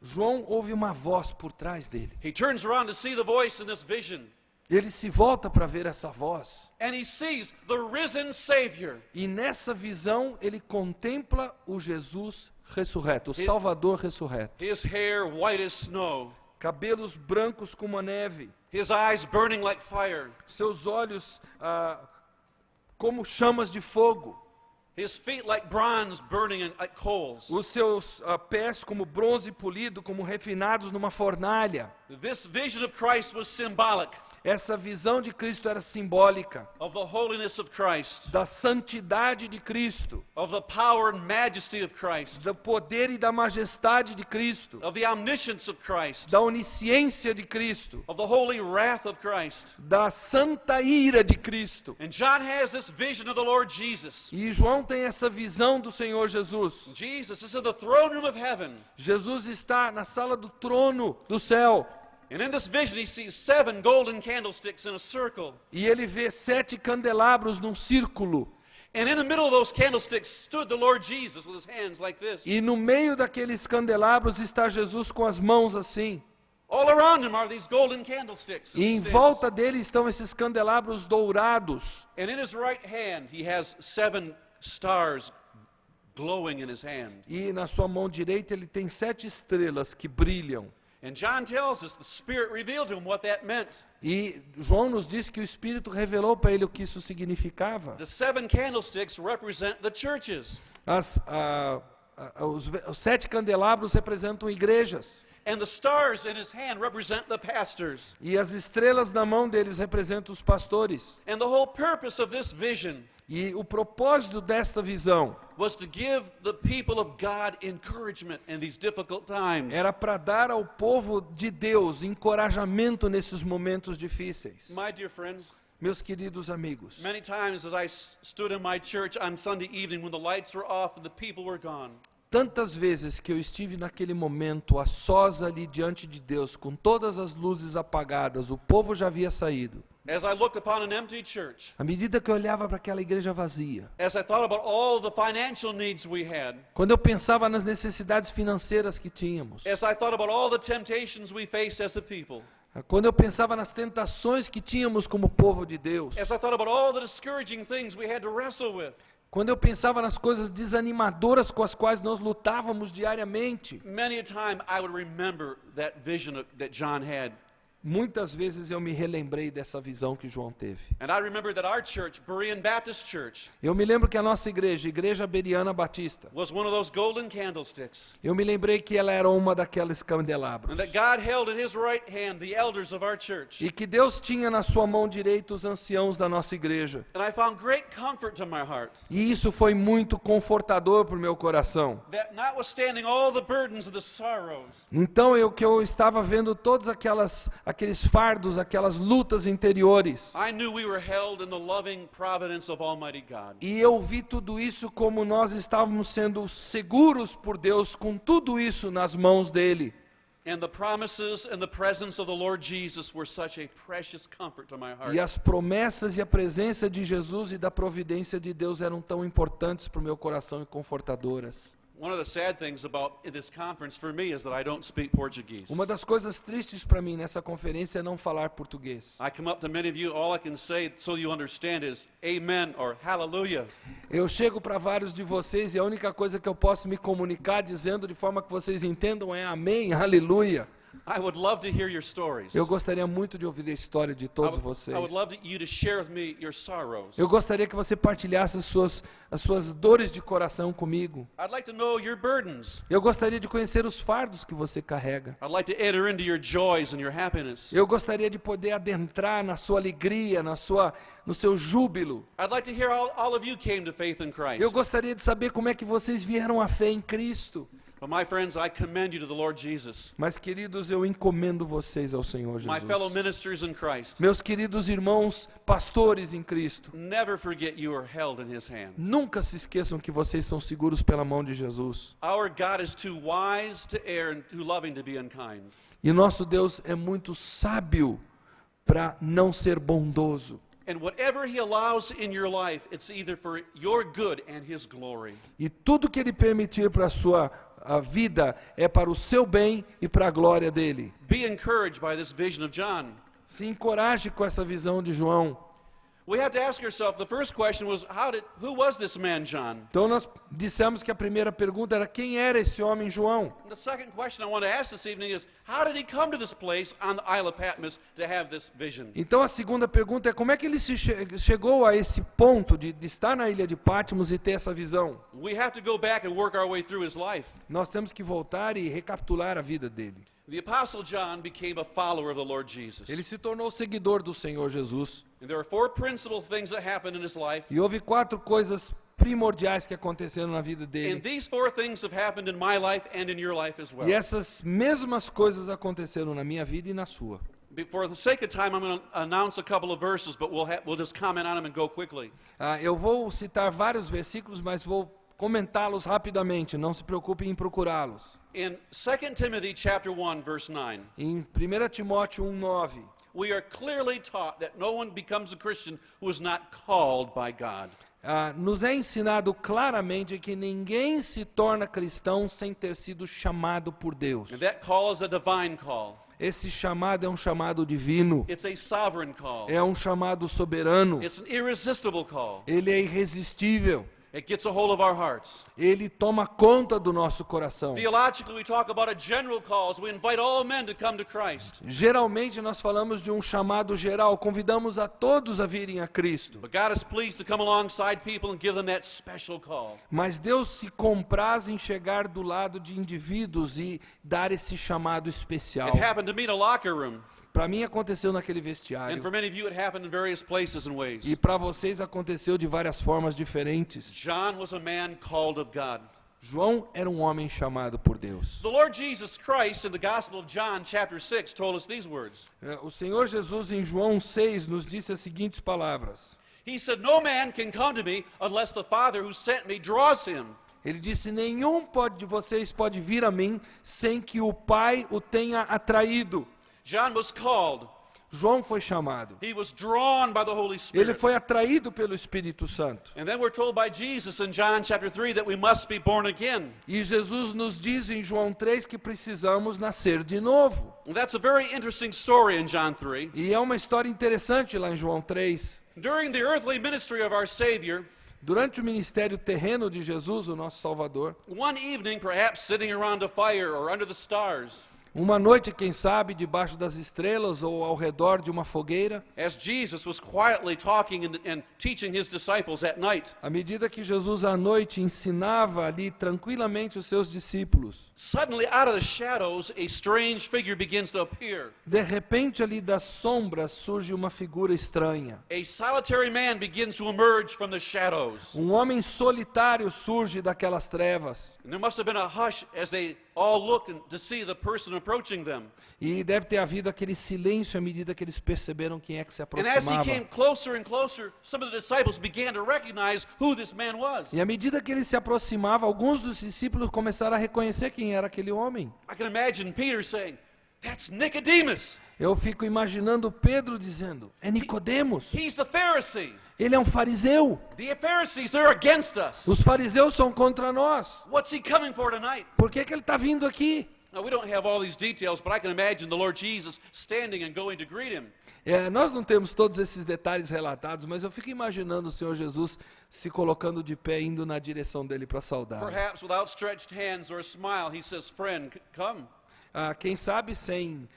João ouve uma voz por trás dele. He turns around to see the voice in this vision. Ele se volta para ver essa voz. And he sees the risen Savior. E nessa visão ele contempla o Jesus ressurreto, o Salvador ressurreto. His hair white as snow. Cabelos brancos como a neve. His eyes burning like fire. Seus olhos como chamas de fogo. His feet like bronze burning like coals. Os seus pés como bronze polido, como refinados numa fornalha. This vision of Christ was symbolic Essa visão de Cristo era simbólica of the holiness of Christ, da santidade de Cristo, of the power and majesty of Christ, do poder e da majestade de Cristo, of the omniscience of Christ, da onisciência de Cristo, of the holy wrath of Christ. da santa ira de Cristo. And John has this vision of the Lord Jesus. E João tem essa visão do Senhor Jesus. Jesus is in the throne room of heaven. Jesus está na sala do trono do céu. And in this vision he sees 7 golden candlesticks in a circle. E ele vê 7 candelabros num círculo. And in the middle of those candlesticks stood the Lord Jesus with his hands like this. E no meio daqueles candelabros está Jesus com as mãos assim. All around him are these golden candlesticks. E em volta dele estão esses candelabros dourados. And in his right hand he has 7 stars glowing in his hand. E na sua mão direita ele tem 7 estrelas que brilham. And John tells us the Spirit revealed to him what that meant. E João nos diz que o Espírito revelou para ele o que isso significava. The 7 candlesticks represent the churches. Os 7 candelabros representam igrejas. And the stars in his hand represent the pastors. E as estrelas na mão deles representam os pastores. And the whole purpose of this vision E o propósito dessa visão was to give the people of God encouragement in these difficult times. era para dar ao povo de Deus encorajamento nesses momentos difíceis. My dear friends, Meus queridos amigos, many times as I stood in my church on Sunday evening when the lights were off and the people were gone, tantas vezes que eu estive naquele momento a sós ali diante de Deus, com todas as luzes apagadas, o povo já havia saído. as I looked upon an empty church, À medida que eu olhava para aquela igreja vazia, as I thought about all the financial needs we had, quando eu pensava nas necessidades financeiras que tínhamos, as I thought about all the temptations we faced as a people, quando eu pensava nas tentações que tínhamos como povo de Deus, as I thought about all the discouraging things we had to wrestle with, quando eu pensava nas coisas desanimadoras com as quais nós lutávamos diariamente, many a time I would remember that vision that John had. muitas vezes eu me relembrei dessa visão que João teve. And I remember that our church, Berean Baptist Church, Eu me lembro que a nossa igreja, Igreja Beriana Batista, was one of those golden candlesticks. eu me lembrei que ela era uma daqueles candelabros. And that God held in his right hand the elders of our church. E que Deus tinha na sua mão direita os anciãos da nossa igreja. And I found great comfort to my heart. E isso foi muito confortador para o meu coração. That notwithstanding all the burdens and the sorrows, Então eu estava vendo todos aqueles fardos, aquelas lutas interiores. I knew we were held in the loving providence of Almighty God. E eu vi tudo isso como nós estávamos sendo seguros por Deus, com tudo isso nas mãos dele. And the promises and the presence of the Lord Jesus were such a precious comfort to my heart. E as promessas e a presença de Jesus e da providência de Deus eram tão importantes para o meu coração e confortadoras. One of the sad things about this conference for me is that I don't speak Portuguese. Uma das coisas tristes para mim nessa conferência é não falar português. I come up to many of you, all I can say so you understand is amen or hallelujah. Eu chego para vários de vocês e a única coisa que eu posso me comunicar dizendo de forma que vocês entendam é amém, aleluia. I would love to hear your stories. Eu gostaria muito de ouvir a história de todos I vocês. would love you to share with me your sorrows. Eu gostaria que você partilhasse as suas dores de coração comigo. I'd like to know your burdens. Eu gostaria de conhecer os fardos que você carrega. I'd like to enter into your joys and your happiness. Eu gostaria de poder adentrar na sua alegria, no seu júbilo. I'd like to hear how all of you came to faith in Christ. Eu gostaria de saber como é que vocês vieram à fé em Cristo. But my friends, I commend you to the Lord Jesus. Mas, queridos, eu encomendo vocês ao Senhor My fellow Jesus. ministers in Christ, Meus queridos irmãos pastores em Cristo, never forget you are held in His hand. nunca se esqueçam que vocês são seguros pela mão de Jesus. Our God is too wise to err and too loving to be unkind. E nosso Deus é muito sábio para não ser bondoso. And whatever He allows in your life, it's either for your good and His glory. E tudo que Ele permitir para a vida é para o seu bem e para a glória dEle. Be encouraged by this vision of John. Se encoraje com essa visão de João. We have to ask ourselves, the first question was, who was this man John? Então nós dissemos que a primeira pergunta era quem era esse homem João? The second question I want to ask this evening is, how did he come to this place on the Isle of Patmos to have this vision? Então a segunda pergunta é como é que ele chegou a esse ponto de estar na ilha de Patmos e ter essa visão? We have to go back and work our way through his life. Nós temos que voltar e recapitular a vida dele. The Apostle John became a follower of the Lord Jesus. Ele se tornou seguidor do Senhor Jesus. And there are four principal things that happened in his life. E houve 4 coisas primordiais que aconteceram na vida And dele. these four things have happened in my life and in your life as well. E essas mesmas coisas aconteceram na minha vida e na sua. For the sake of time, I'm going to announce a couple of verses, but we'll just comment on them and go quickly. Eu vou citar vários versículos, mas vou comentá-los rapidamente, não se preocupe em procurá-los. In 2 Timothy chapter 1, verse 9, Em 1 Timóteo 1:9, we are clearly taught that no one becomes a Christian who is not called by God. nos é ensinado claramente que ninguém se torna cristão sem ter sido chamado por Deus. And that call is a divine call. Esse chamado é um chamado divino, It's a sovereign call. é um chamado soberano, It's an irresistible call. ele é irresistível, It gets a hold of our hearts. ele toma conta do nosso coração. Theologically, we talk about a general call, as we invite all men to come to Christ. Geralmente nós falamos de um chamado geral, convidamos a todos a virem a Cristo. But God is pleased to come alongside people and give them that special call. Mas Deus se compraz em chegar do lado de indivíduos e dar esse chamado especial. It happened to me in a locker room. Para mim aconteceu naquele And vestiário. for many of you, it happened in various places and ways. E para vocês aconteceu de várias formas diferentes. John was a man called of God. João era um homem chamado por Deus. The Lord Jesus Christ in the Gospel of John chapter 6 told us these words. O Senhor Jesus em João 6 nos disse as seguintes palavras. He said, "No man can come to me unless the Father who sent me draws him." Ele disse, nenhum de vocês pode vir a mim sem que o Pai o tenha atraído. John was called. João foi chamado. He was drawn by the Holy Ele Spirit. foi atraído pelo Espírito Santo. And then we're told by Jesus in John chapter 3 that we must be born again. E Jesus nos diz em João 3 que precisamos nascer de novo. And that's a very interesting story in John 3. E é uma história interessante lá em João 3. During the earthly ministry of our Savior, Durante o ministério terreno de Jesus, o nosso Salvador, one evening, perhaps sitting around a fire or under the stars, uma noite, quem sabe, debaixo das estrelas ou ao redor de uma fogueira, as Jesus was quietly talking and teaching his disciples at night, à medida que Jesus à noite ensinava ali tranquilamente os seus discípulos, suddenly out of the shadows, a strange figure begins to appear. de repente ali das sombras surge uma figura estranha. A solitary man begins to emerge from the shadows. Um homem solitário surge daquelas trevas. And there must have been a hush as they all looked to see the person approaching them. E deve ter havido aquele silêncio à medida que eles perceberam quem é que se And as he aproximava. came closer and closer, some of the disciples began to recognize who this man was. E à medida que ele se aproximava, alguns dos discípulos começaram a reconhecer quem era aquele homem. I can imagine Peter saying, That's Nicodemus. Eu fico imaginando Pedro dizendo, é Nicodemos. He's the Pharisee. Ele é um fariseu. The Pharisees, they're against us. Os fariseus são contra nós. What's he coming for tonight? Por que ele está vindo aqui? Now, we don't have all these details, but I can imagine the Lord Jesus standing and going to greet him. Nós não temos todos esses detalhes relatados, mas eu fico imaginando o Senhor Jesus se colocando de pé, indo na direção dele para saudar. Perhaps with outstretched hands or a smile, he says, "Friend, come." Quem sabe sem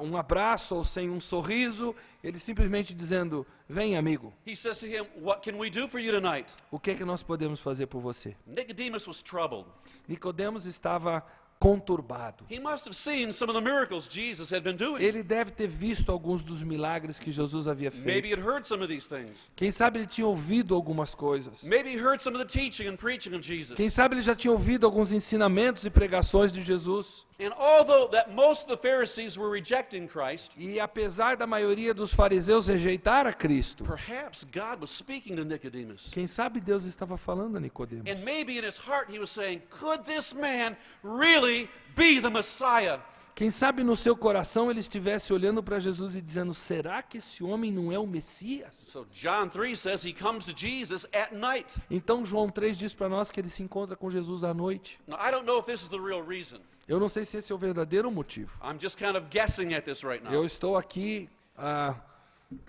um abraço ou sem um sorriso, ele simplesmente dizendo, vem amigo, He says to him, "What can we do for you tonight?" o que é que nós podemos fazer por você? Nicodemus was troubled. Nicodemos estava conturbado. He must have seen some of the miracles Jesus had been doing. Ele deve ter visto alguns dos milagres que Jesus havia Maybe feito. he'd heard some of these things. Quem sabe ele tinha ouvido algumas coisas. Maybe he heard some of the teaching and preaching of Jesus. Quem sabe ele já tinha ouvido alguns ensinamentos e pregações de Jesus. And although that most of the Pharisees were rejecting Christ, E apesar da maioria dos fariseus rejeitar a Cristo, perhaps God was speaking to Nicodemus. quem sabe Deus estava falando a Nicodemos. And maybe in his heart he was saying, "Could this man really be the Messiah?" Quem sabe no seu coração ele estivesse olhando para Jesus e dizendo, será que esse homem não é o Messias? So John 3 says he comes to Jesus at night. Então João 3 diz para nós que ele se encontra com Jesus à noite. Now, I don't know if this is the real reason. Eu não sei se esse é o verdadeiro motivo. I'm just kind of guessing at this right now. Eu estou aqui,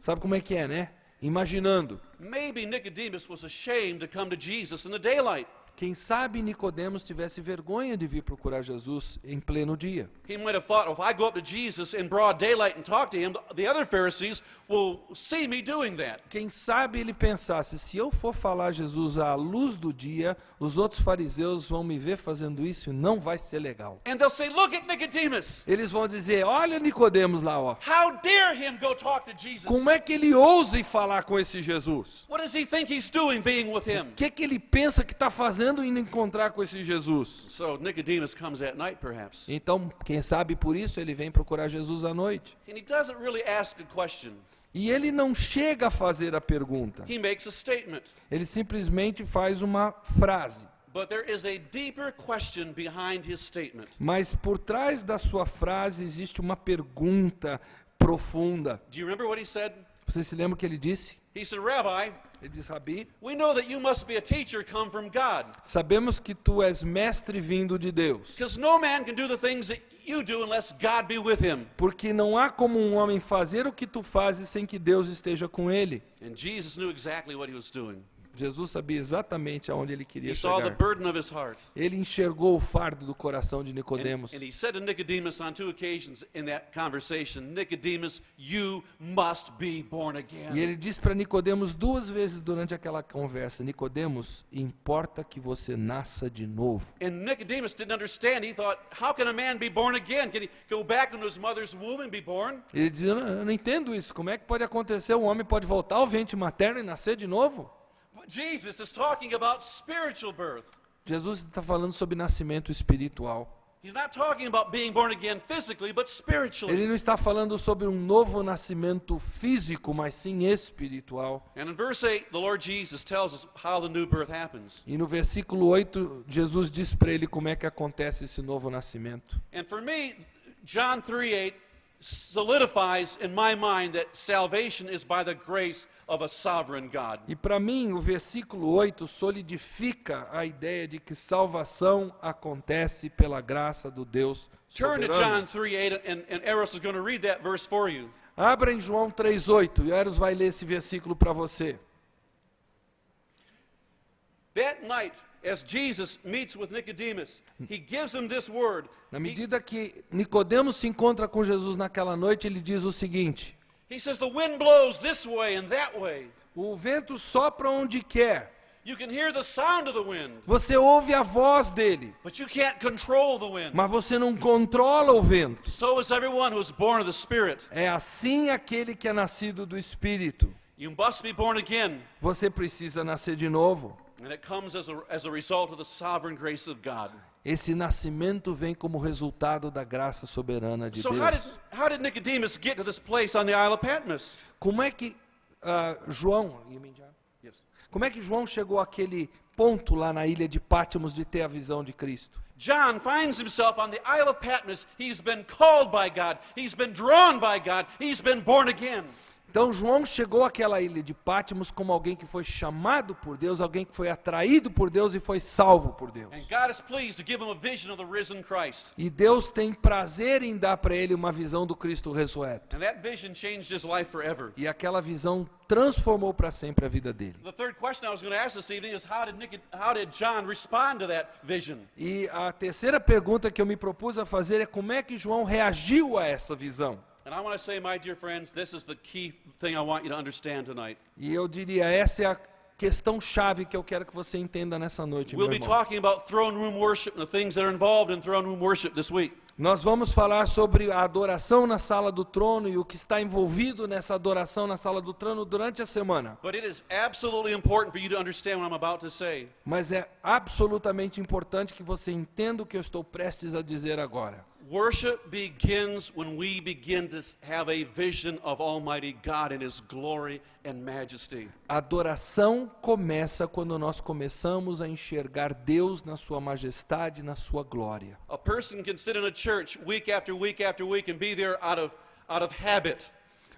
sabe como é que é, né? Imaginando. Maybe Nicodemus was ashamed to come to Jesus in the daylight. Quem sabe Nicodemos tivesse vergonha de vir procurar Jesus em pleno dia. He might have thought, if I go up to Jesus in broad daylight and talk to him, the other Pharisees will see me doing that. Quem sabe ele pensasse, se eu for falar a Jesus à luz do dia, os outros fariseus vão me ver fazendo isso e não vai ser legal. And they'll say, "Look at Nicodemus. Eles vão dizer, olha Nicodemos lá, ó. How dare him go talk to Jesus? Como é que ele ousa ir falar com esse Jesus? What does he think he's doing being with him?" O que que ele pensa que está fazendo indo encontrar com esse Jesus? So Nicodemus comes at night, perhaps. Então, quem sabe por isso ele vem procurar Jesus à noite. And he doesn't really ask a question. E ele não chega a fazer a pergunta. He makes a statement. Ele simplesmente faz uma frase. But there is a deeper question behind his statement. Mas por trás da sua frase existe uma pergunta profunda. Do you remember what he said? Você se lembra o que ele disse? He said, "Rabbi, Ele diz, Rabi, we know that you must be a teacher come from God, sabemos que tu és mestre vindo de Deus. because no man can do the things that you do unless God be with him." Porque não há como um homem fazer o que tu fazes sem que Deus esteja com ele. And Jesus knew exactly what he was doing. Jesus sabia exatamente aonde ele queria He saw the chegar. burden of his heart. Ele enxergou o fardo do coração de Nicodemos. And he said to Nicodemus on 2 occasions in that conversation, "Nicodemus, you must be born again." E ele disse para Nicodemos 2 vezes durante aquela conversa, Nicodemos, importa que você nasça de novo. And Nicodemus didn't understand. He thought, how can a man be born again? Can he go back into his mother's womb and be born? Ele diz, eu não entendo isso, como é que pode acontecer, um homem pode voltar ao ventre materno e nascer de novo? But Jesus is talking about spiritual birth. Jesus está falando sobre nascimento espiritual. He's not talking about being born again physically, but spiritually. Ele não está falando sobre um novo nascimento físico, mas sim espiritual. And in verse 8, the Lord Jesus tells us how the new birth happens. E no versículo 8, Jesus diz para ele como é que acontece esse novo nascimento. And for me, John 3:8 solidifies in my mind that salvation is by the grace of a sovereign God. E para mim, o versículo 8 solidifica a ideia de que salvação acontece pela graça do Deus Turn to soberano. John 3:8, and Eros is going to read that verse for you. Abra em João 3:8 e Eros vai ler esse versículo para você. That night, as Jesus meets with Nicodemus, he gives him this word. Na medida que Nicodemos se encontra com Jesus naquela noite, ele diz o seguinte: He says, "The wind blows this way and that way. o vento sopra onde quer, You can hear the sound of the wind, você ouve a voz dele, but you can't control the wind. mas você não controla o vento. So is everyone who is born of the Spirit." É assim aquele que é nascido do Espírito. You must be born again, Você precisa nascer de novo. and it comes as a result of the sovereign grace of God. Esse nascimento vem como resultado da graça soberana de So Deus. how did Nicodemus get to this place on the Isle of Patmos? Como é que João, Yes. como é que João chegou àquele ponto lá na ilha de Pátimos de ter a visão de Cristo. John finds himself on the Isle of Patmos. He's been called by God. He's been drawn by God. He's been born again. Então João chegou àquela ilha de Pátimos como alguém que foi chamado por Deus, alguém que foi atraído por Deus e foi salvo por Deus. And God is pleased to give him a vision of the risen Christ. E Deus tem prazer em dar para ele uma visão do Cristo ressurreto. And that vision changed his life forever. E aquela visão transformou para sempre a vida dele. The third question I was going to ask this evening is how did John respond to that vision? E a terceira pergunta que eu me propus a fazer é como é que João reagiu a essa visão. And I want to say, my dear friends, this is the key thing I want you to understand tonight. E eu diria, essa é a questão chave que eu quero que você entenda nessa noite, meu We'll be irmão. talking about throne room worship and the things that are involved in throne room worship this week. Nós vamos falar sobre a adoração na sala do trono e o que está envolvido nessa adoração na sala do trono durante a semana. But it is absolutely important for you to understand what I'm about to say. Mas é absolutamente importante que você entenda o que eu estou prestes a dizer agora. Worship begins when we begin to have a vision of Almighty God in His glory and majesty. A adoração começa quando nós começamos a enxergar Deus na sua majestade, na sua glória. A person can sit in a church week after week after week and be there out of habit.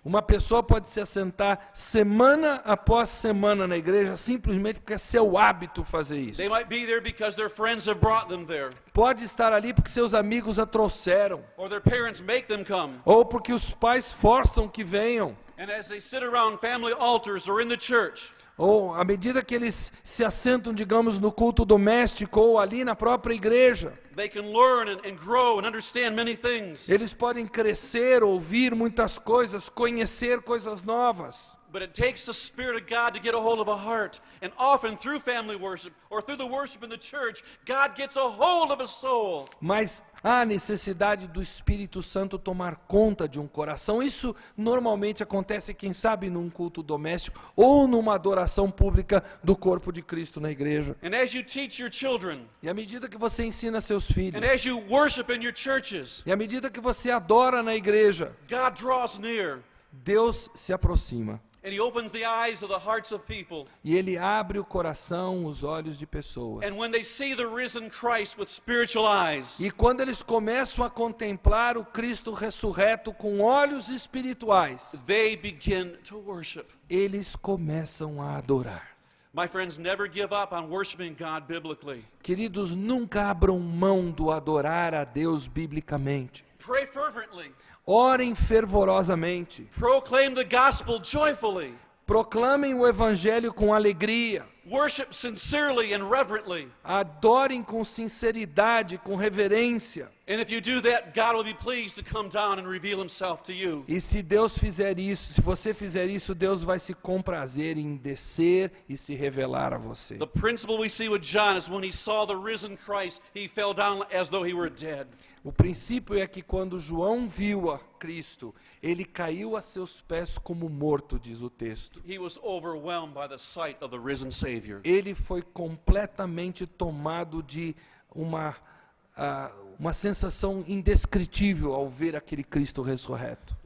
Uma pessoa pode se assentar semana após semana na igreja simplesmente porque é seu hábito fazer isso. They might be there because their friends have brought them there, Pode estar ali porque seus amigos a trouxeram, or their parents make them come. ou porque os pais forçam que venham, And as they sit around family altars or in the church, ou à medida que eles se assentam, digamos, no culto doméstico ou ali na própria igreja, they can learn and grow and understand many things. eles podem crescer, ouvir muitas coisas, conhecer coisas novas. But it takes the Spirit of God to get a hold of a heart. And often through family worship or through the worship in the church, God gets a hold of a soul. Mas há necessidade do Espírito Santo tomar conta de um coração. Isso normalmente acontece, quem sabe, num culto doméstico ou numa adoração pública do corpo de Cristo na igreja. And as you teach your children, E à medida que você ensina seus filhos, and as you worship in your churches, e à medida que você adora na igreja, God draws near. Deus se aproxima. And He opens the eyes of the hearts of people. E Ele abre o coração, os olhos de pessoas. And when they see the risen Christ with spiritual eyes, E quando eles começam a contemplar o Cristo ressurreto com olhos espirituais, they begin to worship. eles começam a adorar. My friends, never give up on worshiping God biblically. Queridos, nunca abram mão do adorar a Deus biblicamente. Pray fervently. Orem fervorosamente. Proclaim the gospel joyfully. Proclamem o evangelho com alegria. Worship sincerely and reverently. Adorem com sinceridade, com reverência. And if you do that, God will be pleased to come down and reveal Himself to you. E se Deus fizer isso, se você fizer isso, Deus vai se comprazer em descer e se revelar a você. The principle we see with John is when he saw the risen Christ, he fell down as though he were dead. O princípio é que quando João viu a Cristo, ele caiu a seus pés como morto, diz o texto. He was overwhelmed by the sight of the risen Savior. Ele foi completamente tomado de uma sensação indescritível ao ver aquele Cristo ressurreto.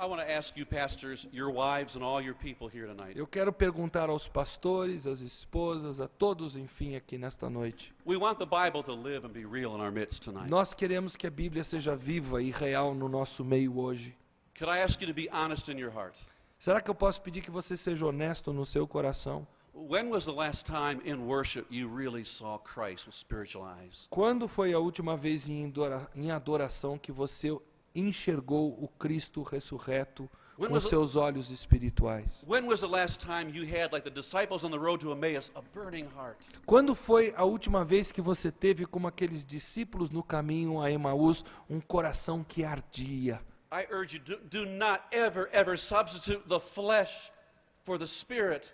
I want to ask you, pastors, your wives, and all your people here tonight. Eu quero perguntar aos pastores, às esposas, a todos, enfim, aqui nesta noite. We want the Bible to live and be real in our midst tonight. Nós queremos que a Bíblia seja viva e real no nosso meio hoje. Could I ask you to be honest in your heart? Será que eu posso pedir que você seja honesto no seu coração? When was the last time in worship you really saw Christ with spiritual eyes? Quando foi a última vez em adoração que você enxergou o Cristo ressurreto com seus olhos espirituais? When was the last time you had, like the disciples on the road to Emmaus, a burning heart? Quando foi a última vez que você teve, como aqueles discípulos no caminho a Emaús, um coração que ardia? I urge you, do not ever substitute the flesh for the Spirit.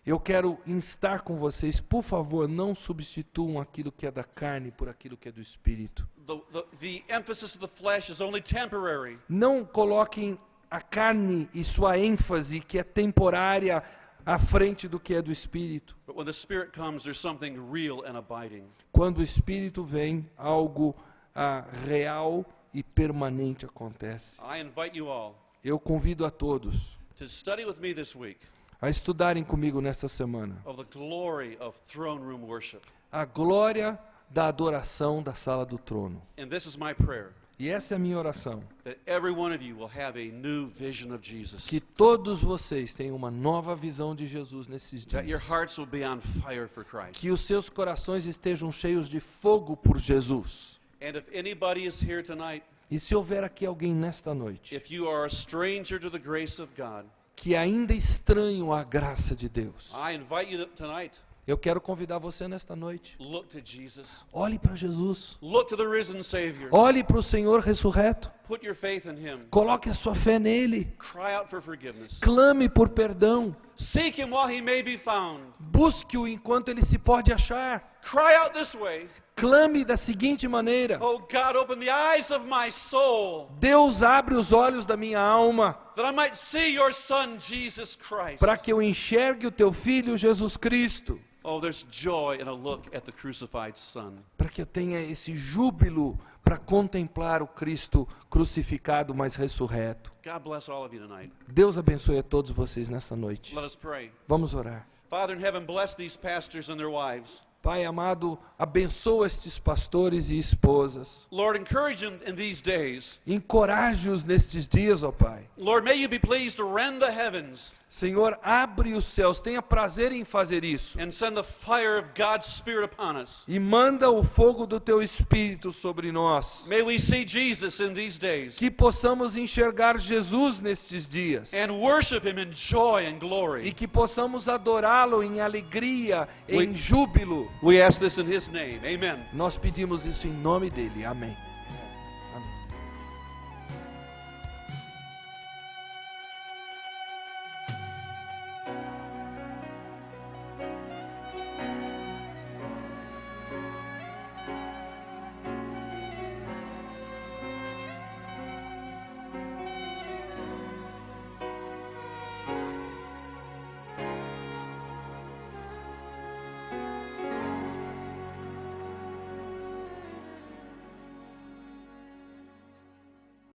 Eu quero instar com vocês, por favor, não substituam aquilo que é da carne por aquilo que é do Espírito. The emphasis of the flesh is only temporary. Não coloquem a carne e sua ênfase, que é temporária, à frente do que é do Espírito. But when the Spirit comes, there's something real and abiding. Quando o Espírito vem, algo real e permanente acontece. I invite you all Eu convido a todos to study with me this week a estudarem comigo nesta semana of the glory of throne room worship. a glória da adoração da sala do trono. And this is my prayer, E essa é a minha oração, that every one of you will have a new vision of Jesus, que todos vocês tenham uma nova visão de Jesus nesses that your dias. hearts will be on fire for Christ. Que os seus corações estejam cheios de fogo por Jesus. And if anybody is here tonight, E se houver aqui alguém nesta noite if you are a stranger to the grace of God, que ainda estranho a graça de Deus, I invite you tonight, eu quero convidar você nesta noite. look to Jesus. Olhe para Jesus. Look to the risen Savior. Olhe para o Senhor ressurreto. Put your faith in Him. Coloque a sua fé nele. Cry out for forgiveness. Clame por perdão. Seek Him while He may be found. Busque-o enquanto ele se pode achar. Cry out this way. Clame da seguinte maneira: Oh God, open the eyes of my soul, Deus, abre os olhos da minha alma, that I might see your Son, Jesus Christ. para que eu enxergue o teu Filho Jesus Cristo. Oh, there's joy in a look at the crucified Son. Para que eu tenha esse júbilo para contemplar o Cristo crucificado, mas ressurreto. God bless all of you tonight. Deus abençoe a todos vocês nessa noite. Let us pray. Vamos orar. Father in heaven, bless these pastors and their wives. Pai amado, abençoa estes pastores e esposas. Lord, encourage them in these days. Encoraje-os nestes dias, ó Pai. Lord, may you be pleased to rend the heavens Senhor, abre os céus, tenha prazer em fazer isso. and send the fire of God's Spirit upon us. E manda o fogo do teu Espírito sobre nós. May we see Jesus in these days Que possamos enxergar Jesus nestes dias. and worship Him in joy and E glory. que possamos adorá-lo em alegria, em júbilo. We ask this in His name. Amen. Nós pedimos isso em nome dele. Amém.